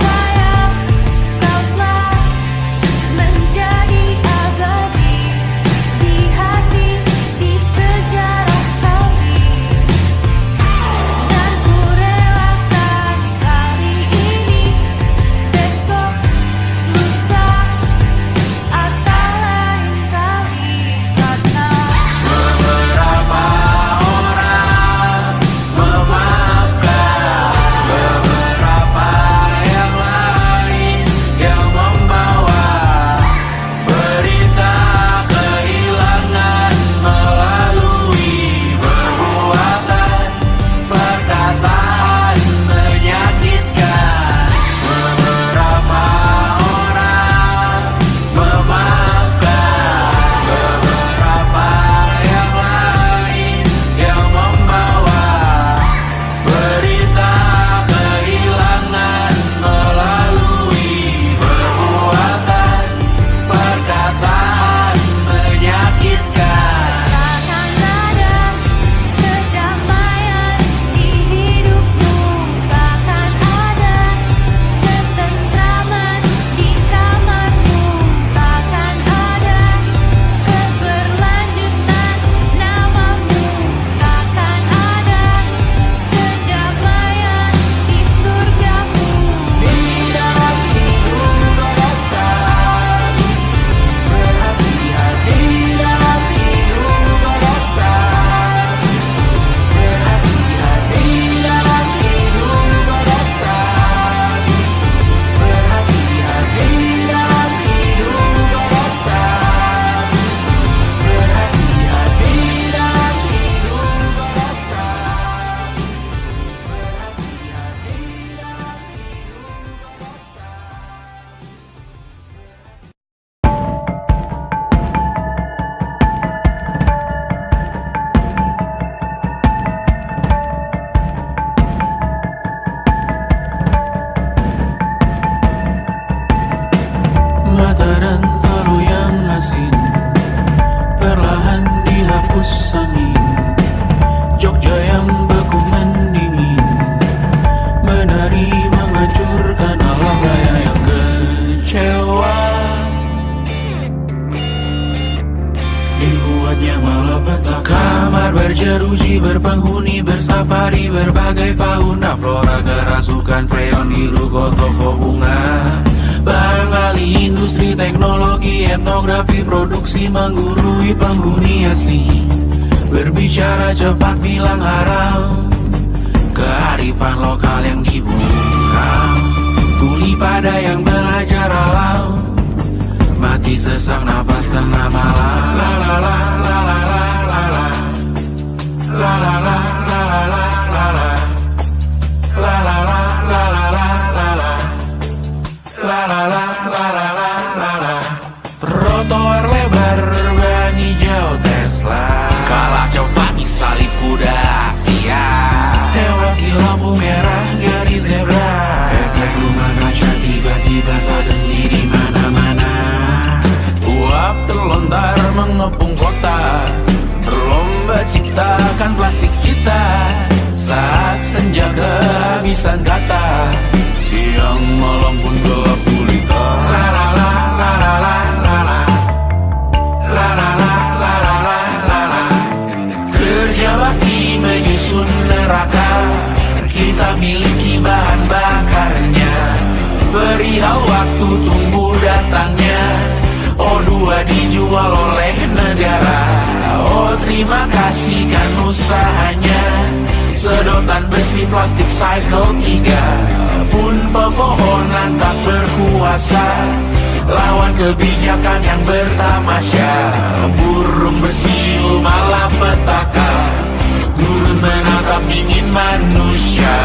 E: Sayang, kau telah menjadi abadi di hati, di sejarah kami. Dan ku relakan kali ini, besok, lusa, atau lain kali. Karena
D: Beberapa orang memaafkan beberapa yang lain yang membawa berita kehilangan melalui perbuatan perkataan menyakitkan. Beberapa orang memaafkan beberapa yang lain yang membawa berita kehilangan melalui perbuatan perkataan menyakitkan.
E: takkan ada kedamaian di hidupmu, takkan ada ketentraman di kamarmu, takkan ada keberlanjutan namamu, takkan ada kedamaian di surgamu.
D: Di dalam hidup berdasar, berhati-hati dalam hidup berdasar, berhati-hati dalam hidup berdasar, berhati-hati dalam hidup berdasar, berhati-hati dalam hidup berdasar,
A: Mata dan talu yang asin perlahan dihapus angin. Jogja yang beku mendingin menari menghancurkan alam raya yang kecewa. Dibuatnya malapetaka, kamar berjeruji, berpenghuni, bersafari, berbagai fauna flora, kerasukan freon, biru, toko bunga.
B: Bang Ali industri teknologi etnografi produksi menggurui penghuni asli. Berbicara cepat bilang haram, kearifan lokal yang dibungkam. Tuli pada yang belajar alam, mati sesak nafas tengah malam. La la la la la la la la. La la la la la la la la. La la la la la la la la. La la la la la la la la. Trotoar lebar ban hijau Tesla, kalah cepat di salib kuda Asia, tewas di lampu merah garis zebra. Efek rumah kaca tiba-tiba suddenly di mana-mana. Uap terlontar mengepung kota, berlomba ciptakan plastik kita. Saat senja kehabisan kata, siang malam pun gelap gulita. La la la la la la la la. La la la la la la la la. Kerja bakti menyusun neraka, kita miliki bahan bakarnya. Perihal waktu tunggu datangnya, O2 dijual oleh negara. Oh terima kasih kan usahanya. Sedotan besi plastik cycle 3 pun pepohonan tak berkuasa lawan kebijakan yang bertamasya. Burung bersiul malapetaka, gurun menatap dingin manusia.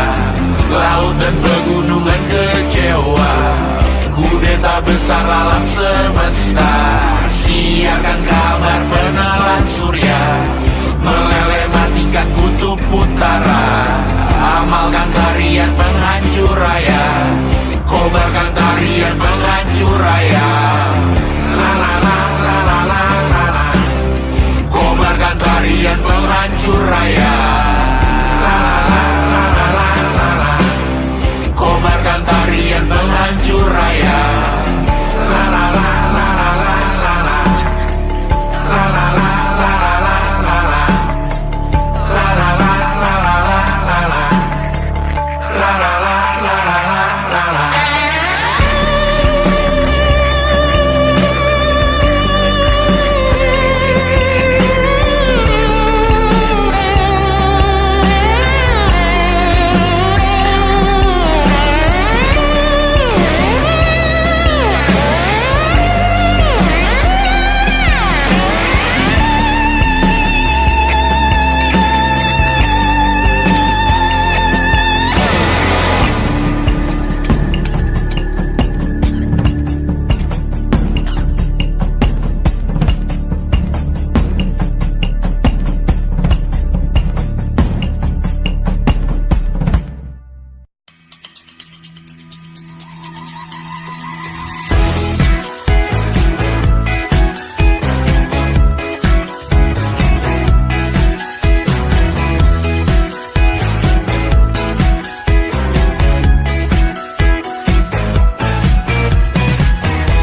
B: Laut dan pegunungan kecewa, kudeta besar alam semesta. Siarkan kabar penelan surya, meleleh matikan kutub utara. Amalkan tarian penghancur raya, kobarkan tarian penghancur raya. La la la la la la la la. Kobarkan tarian penghancur raya. La la la la la la la la. Kobarkan tarian penghancur raya. La la la la la la la la. La la la la la la la la. La la la la la la la la. La la la la la la la.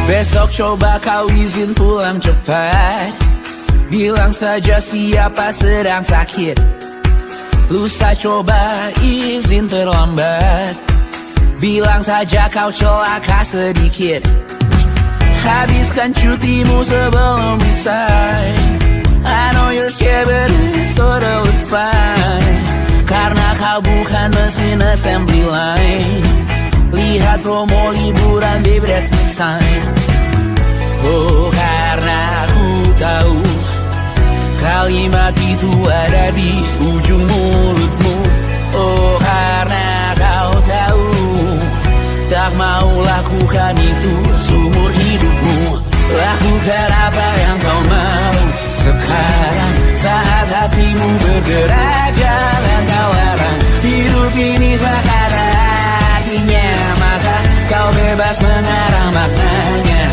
B: Besok coba kau izin pulang cepat, bilang saja siapa sedang sakit. Lusa coba izin terlambat, bilang saja kau celaka sedikit. Habiskan cutimu sebelum resign. I know you're scared but it's totally fine, karena kau bukan mesin assembly line. Lihat promo liburan baby that's the sign. Oh karena aku tahu kalimat itu ada di ujung mulutmu. Oh karena kau tahu tak mau lakukan itu seumur hidupmu. Lakukan apa yang kau mau sekarang, saat hatimu bergerak jangan kau larang. Hidup ini tak ada artinya, maka kau bebas mengarang maknanya.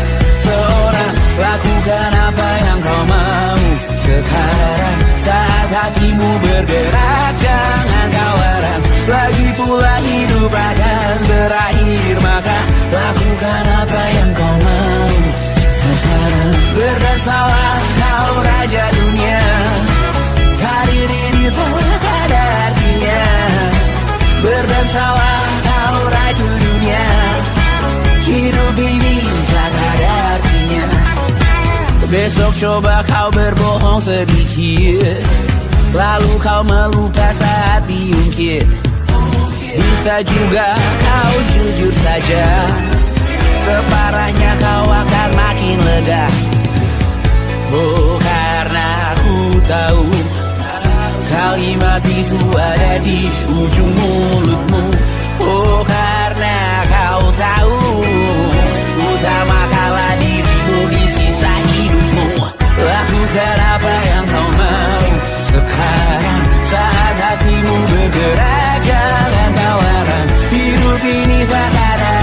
B: Seorang lakukan apa yang kau mau sekarang, saat hatimu bergerak jangan kau larang. Lagi pula hidup akan berakhir, maka lakukan apa yang kau mau sekarang. Berdasarlah kau raja dunia, karir ini tak ada artinya. Berdasarlah kau raja dunia, Coba kau berbohong sedikit, lalu kau melupa saat diungkit. Bisa juga kau jujur saja, separahnya kau akan makin lega. Oh, karena aku tahu kalimat itu ada di ujung mulutmu. Oh, karena kau tahu utamakanlah dirimu di sisa hidupmu. Lakukan apa yang kau mau sekarang, saat hatimu bergerak. Jangan kau larang, hidup ini tak ada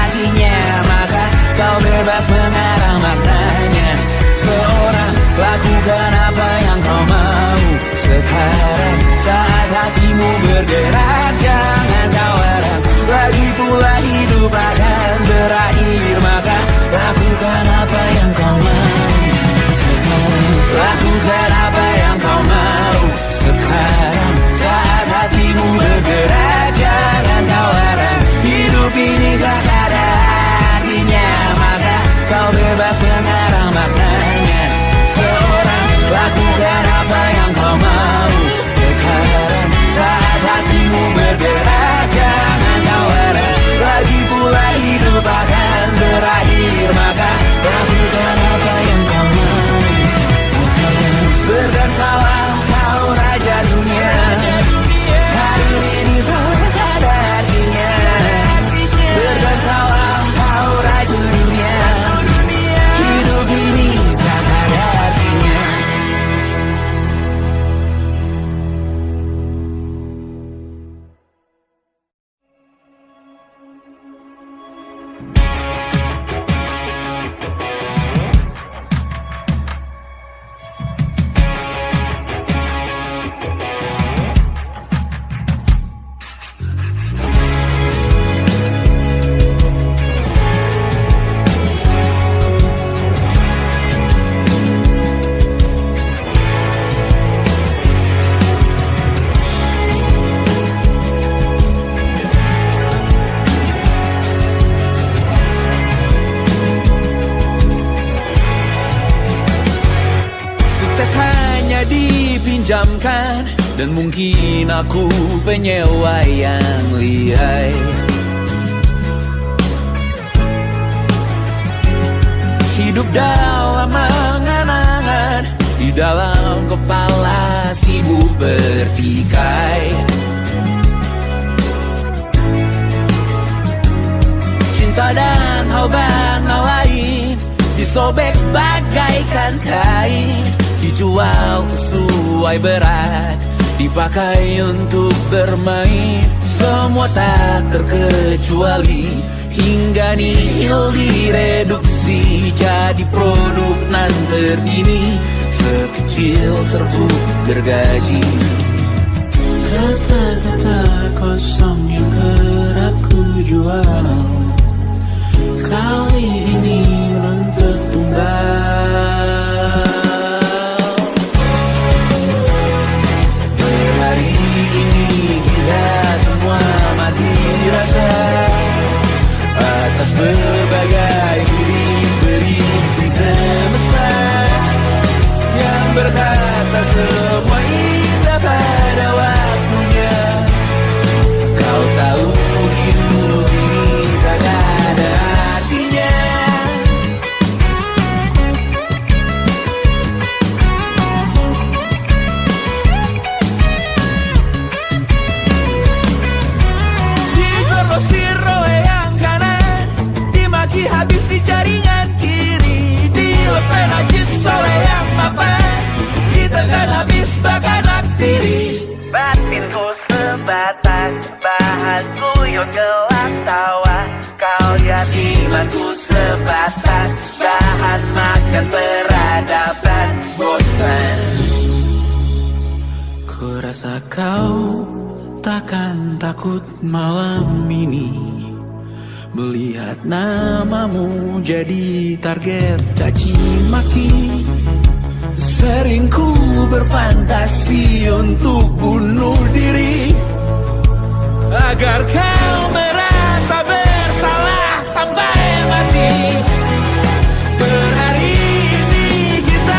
B: artinya, maka kau bebas mengarang maknanya. Seorang, lakukan apa yang kau mau sekarang, saat hatimu bergerak. Jangan kau larang, lagi pula hidup akan berakhir, maka lakukan apa yang kau mau sekarang. Lakukan apa yang kau mau sekarang, saat hatimu bergerak. Jangan kau larang, hidup ini tak ada artinya, maka kau bebas mengarang maknanya. Seorang, lakukan apa yang kau mau sekarang, saat hatimu bergerak. Jangan kau larang, lagi pula hidup akan berakhir, maka lakukan apa yang kau mau sekarang. Berdansalah kau raja dunia, hari ini tak ada artinya. Berdansalah kau raja dunia, hidup ini tak ada artinya. Dipinjamkan, dan mungkin aku penyewa yang lihai. Hidup dalam angan-angan, di dalam kepala sibuk bertikai. Cinta dan hal lain disobek bagaikan kain, dijual sesuai berat, dipakai untuk bermain. Semua tak terkecuali, hingga nihil direduksi jadi produk nan terdini, sekecil serbuk gergaji. Kata-kata kosong yang kerap ku jual, kali ini menuntut tumbal. Atas berbagai beri semesta yang berkata semua indah pada waktunya. Kau tahu hidup ini tak ada artinya. Digrosir oleh yang kanan, dimaki habis di jaringan kiri, dilepen najis oleh yang mapan, ditekan habis bakanak diri. Batinku sebatas bahan guyon gelap tawa, kau lihat imanku sebatas bahan makan peradaban bosan. Ku rasa kau takkan takut malam ini melihat namamu jadi target caci maki. Sering ku berfantasi untuk bunuh diri agar kau merasa bersalah sampai mati. Per hari ini kita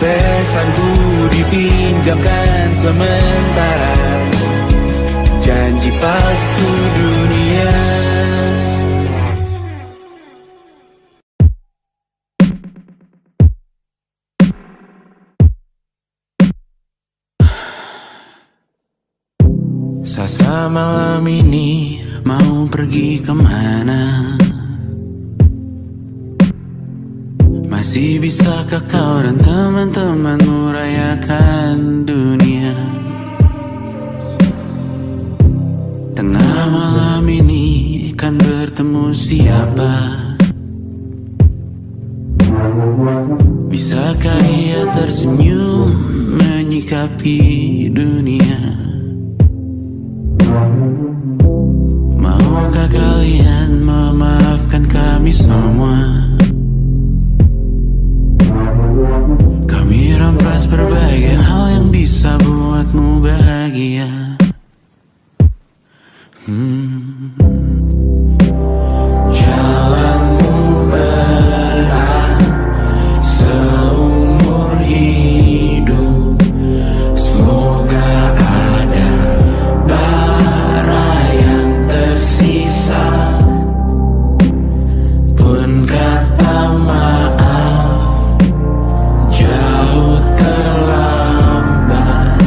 B: Kesuksesanku dipinjamkan sementara, janji palsu dunia.
A: Sasa malam ini mau pergi kemana? Masih bisakah kau dan teman-temanmu rayakan dunia? Tengah malam ini kan bertemu siapa? Bisakah ia tersenyum menyikapi dunia? Maukah kalian memaafkan kami semua? Kami rampas berbagai hal yang bisa buatmu bahagia. Jalanmu berat seumur hidup, semoga ada bara yang tersisa. Pun kata maaf jauh terlambat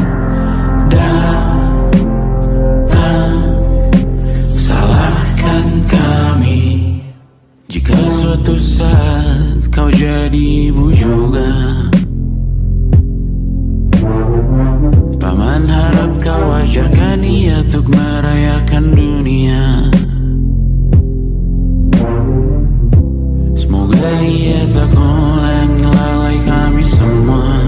A: datang. Salahkan kami jika suatu saat kau jadi ibu juga. Paman harap kau ajarkan ia untuk merayakan dunia. Semoga ia tak ulangi lalai kami semua.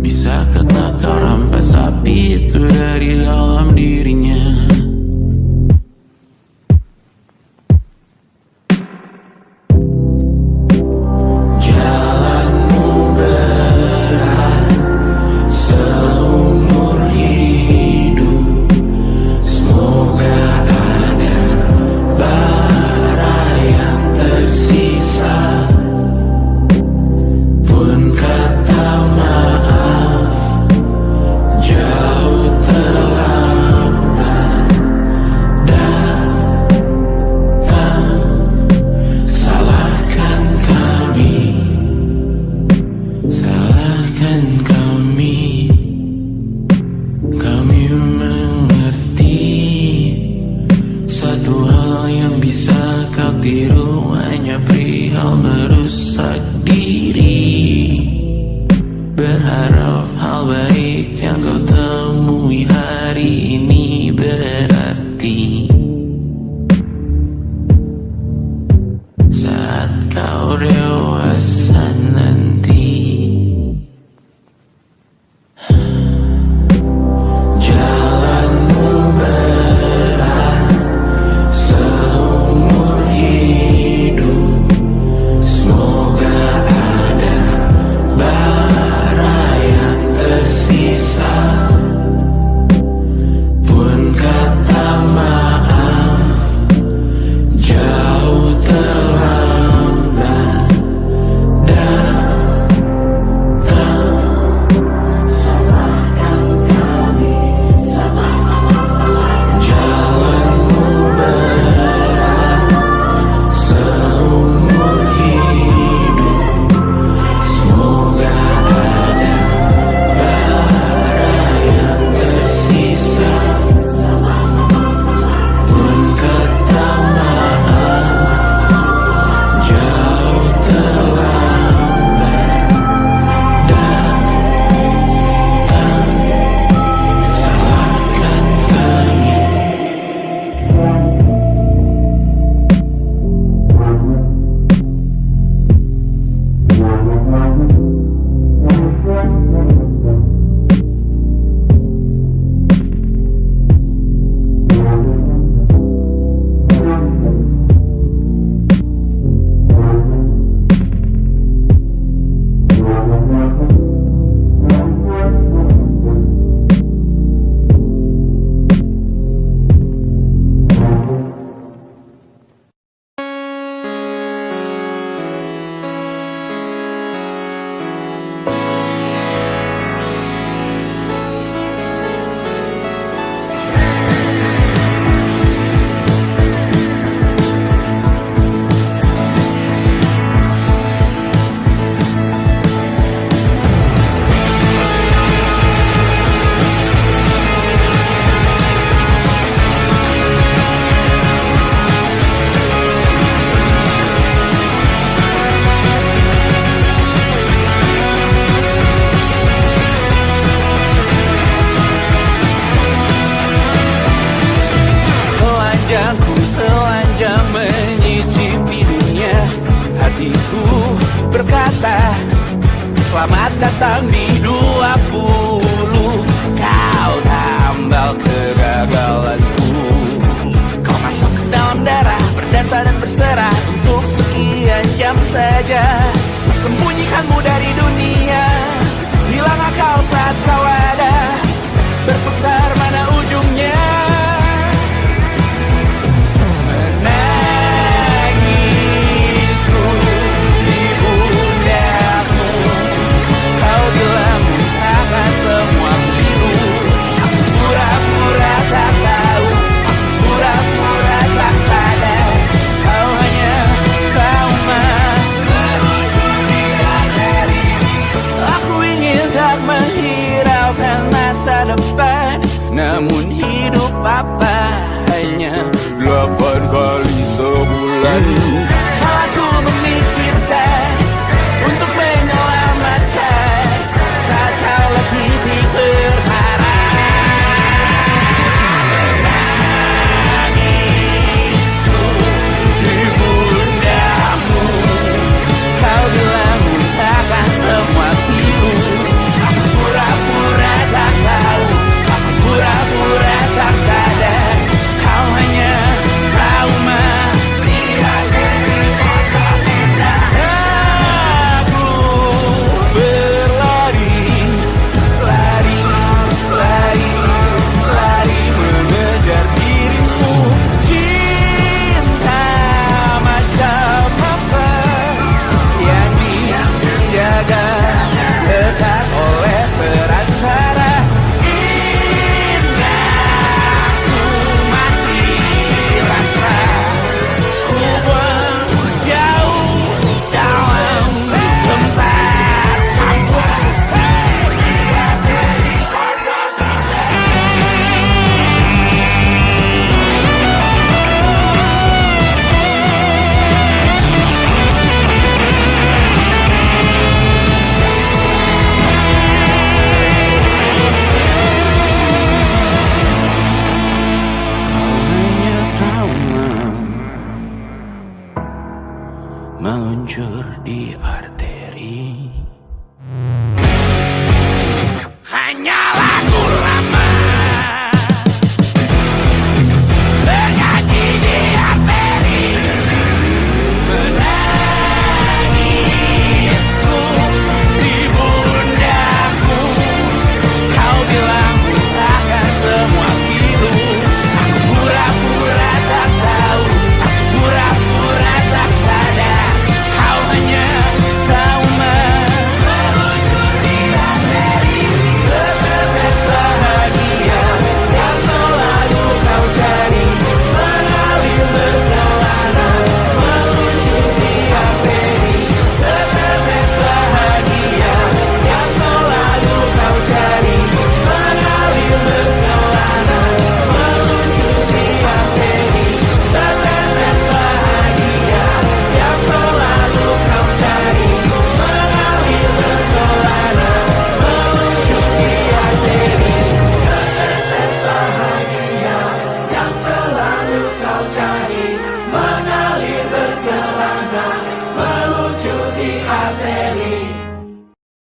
A: Bisakah tak kau rampas api itu dari dalam dirinya? Jalanmu berat seumur hidup, semoga ada bara yang tersisa. Pun kata maaf jauh terlambat datang. Salahkan kami, salahkan kami. Kami mengerti satu hal yang bisa kau tiru hanya perihal merusak diri. Berharap hal baik yang kau temui hari ini berarti saat kau dewasa nanti. Jalanmu berat seumur hidup,
B: Selamat datang di 20. Kau tambal kegagalanku. Kau masuk ke dalam darah, berdansa dan berserah untuk sekian jam saja. Sembunyikanmu dari dunia, hilang akal saat kau ada. Berputar mana ujungnya? Menangisku di pundakmu. Kau bilang akan semua biru. Pura-pura tak tahu, pura-pura tak sadar. Kau hanya trauma. Aku ingin tak menghiraukan masa depan, namun hidup apa hanya 8 kali sebulan.